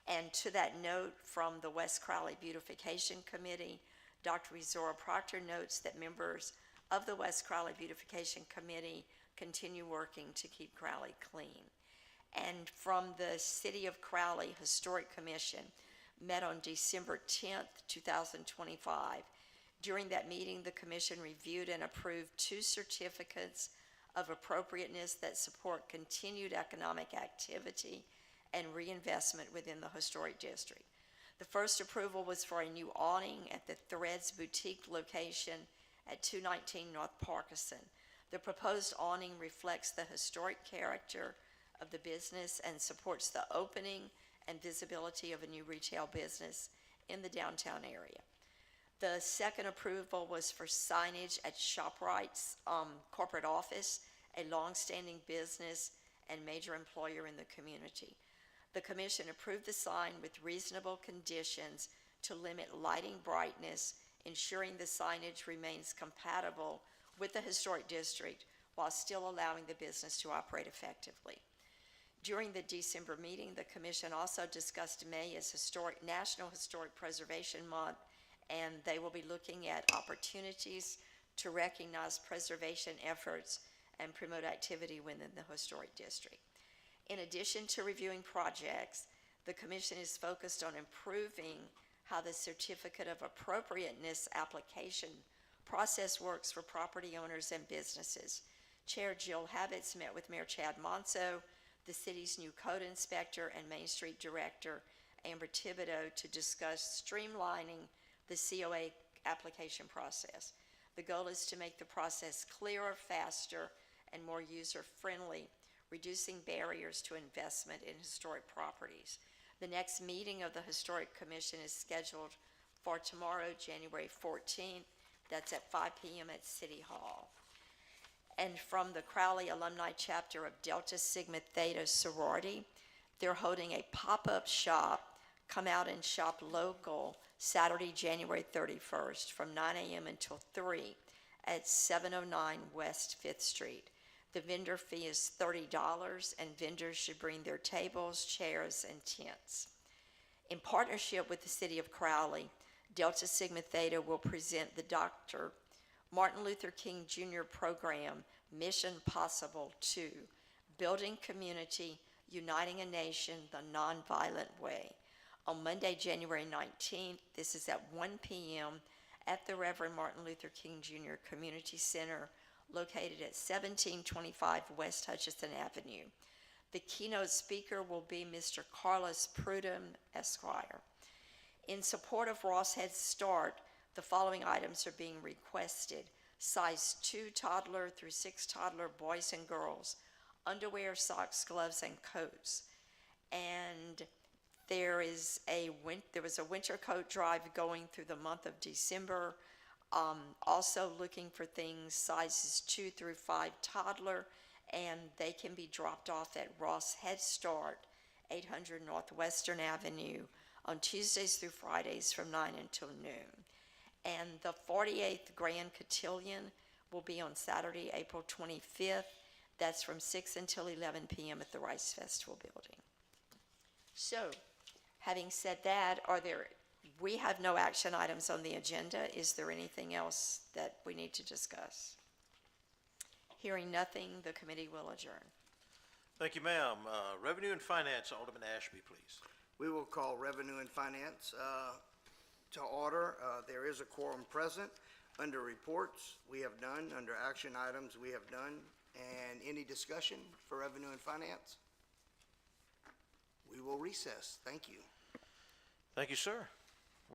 And to that note, from the West Crowley Beautification Committee, Dr. Zora Proctor notes that members of the West Crowley Beautification Committee continue working to keep Crowley clean. And from the City of Crowley Historic Commission, met on December 10th, 2025. During that meeting, the commission reviewed and approved 2 certificates of appropriateness that support continued economic activity and reinvestment within the historic district. The first approval was for a new awning at the Threads Boutique location at 219 North Parkinson. The proposed awning reflects the historic character of the business and supports the opening and visibility of a new retail business in the downtown area. The second approval was for signage at ShopRite's corporate office, a long-standing business and major employer in the community. The commission approved the sign with reasonable conditions to limit lighting brightness, ensuring the signage remains compatible with the historic district while still allowing the business to operate effectively. During the December meeting, the commission also discussed May as National Historic Preservation Month, and they will be looking at opportunities to recognize preservation efforts and promote activity within the historic district. In addition to reviewing projects, the commission is focused on improving how the certificate of appropriateness application process works for property owners and businesses. Chair Jill Habitz met with Mayor Chad Monso, the city's new code inspector, and Main Street Director Amber Thibodeau to discuss streamlining the COA application process. The goal is to make the process clearer, faster, and more user-friendly, reducing barriers to investment in historic properties. The next meeting of the Historic Commission is scheduled for tomorrow, January 14th. That's at 5 p.m. at City Hall. And from the Crowley Alumni Chapter of Delta Sigma Theta Sorority, they're holding a pop-up shop, Come Out and Shop Local, Saturday, January 31st, from 9 a.m. until 3 at 709 West 5th Street. The vendor fee is $30, and vendors should bring their tables, chairs, and tents. In partnership with the City of Crowley, Delta Sigma Theta will present the Dr. Martin Luther King Jr. program, Mission Possible 2, Building Community, Uniting a Nation the Nonviolent Way, on Monday, January 19th. This is at 1 p.m. at the Reverend Martin Luther King Jr. Community Center, located at 1725 West Hutchinson Avenue. The keynote speaker will be Mr. Carlos Prudhomme, Esquire. In support of Ross Head Start, the following items are being requested: size 2 toddler through 6 toddler boys and girls, underwear, socks, gloves, and coats. And there was a winter coat drive going through the month of December. Also looking for things sizes 2 through 5 toddler, and they can be dropped off at Ross Head Start, 800 Northwestern Avenue, on Tuesdays through Fridays from 9 until noon. And the 48th Grand Cotillion will be on Saturday, April 25th. That's from 6 until 11 p.m. at the Rice Festival Building. So, having said that, we have no action items on the agenda. Is there anything else that we need to discuss? Hearing nothing, the committee will adjourn. Thank you, ma'am. Revenue and Finance, Alderman Ashby, please. We will call Revenue and Finance to order. There is a quorum present. Under reports, we have none. Under action items, we have none. And any discussion for Revenue and Finance? We will recess. Thank you. Thank you, sir.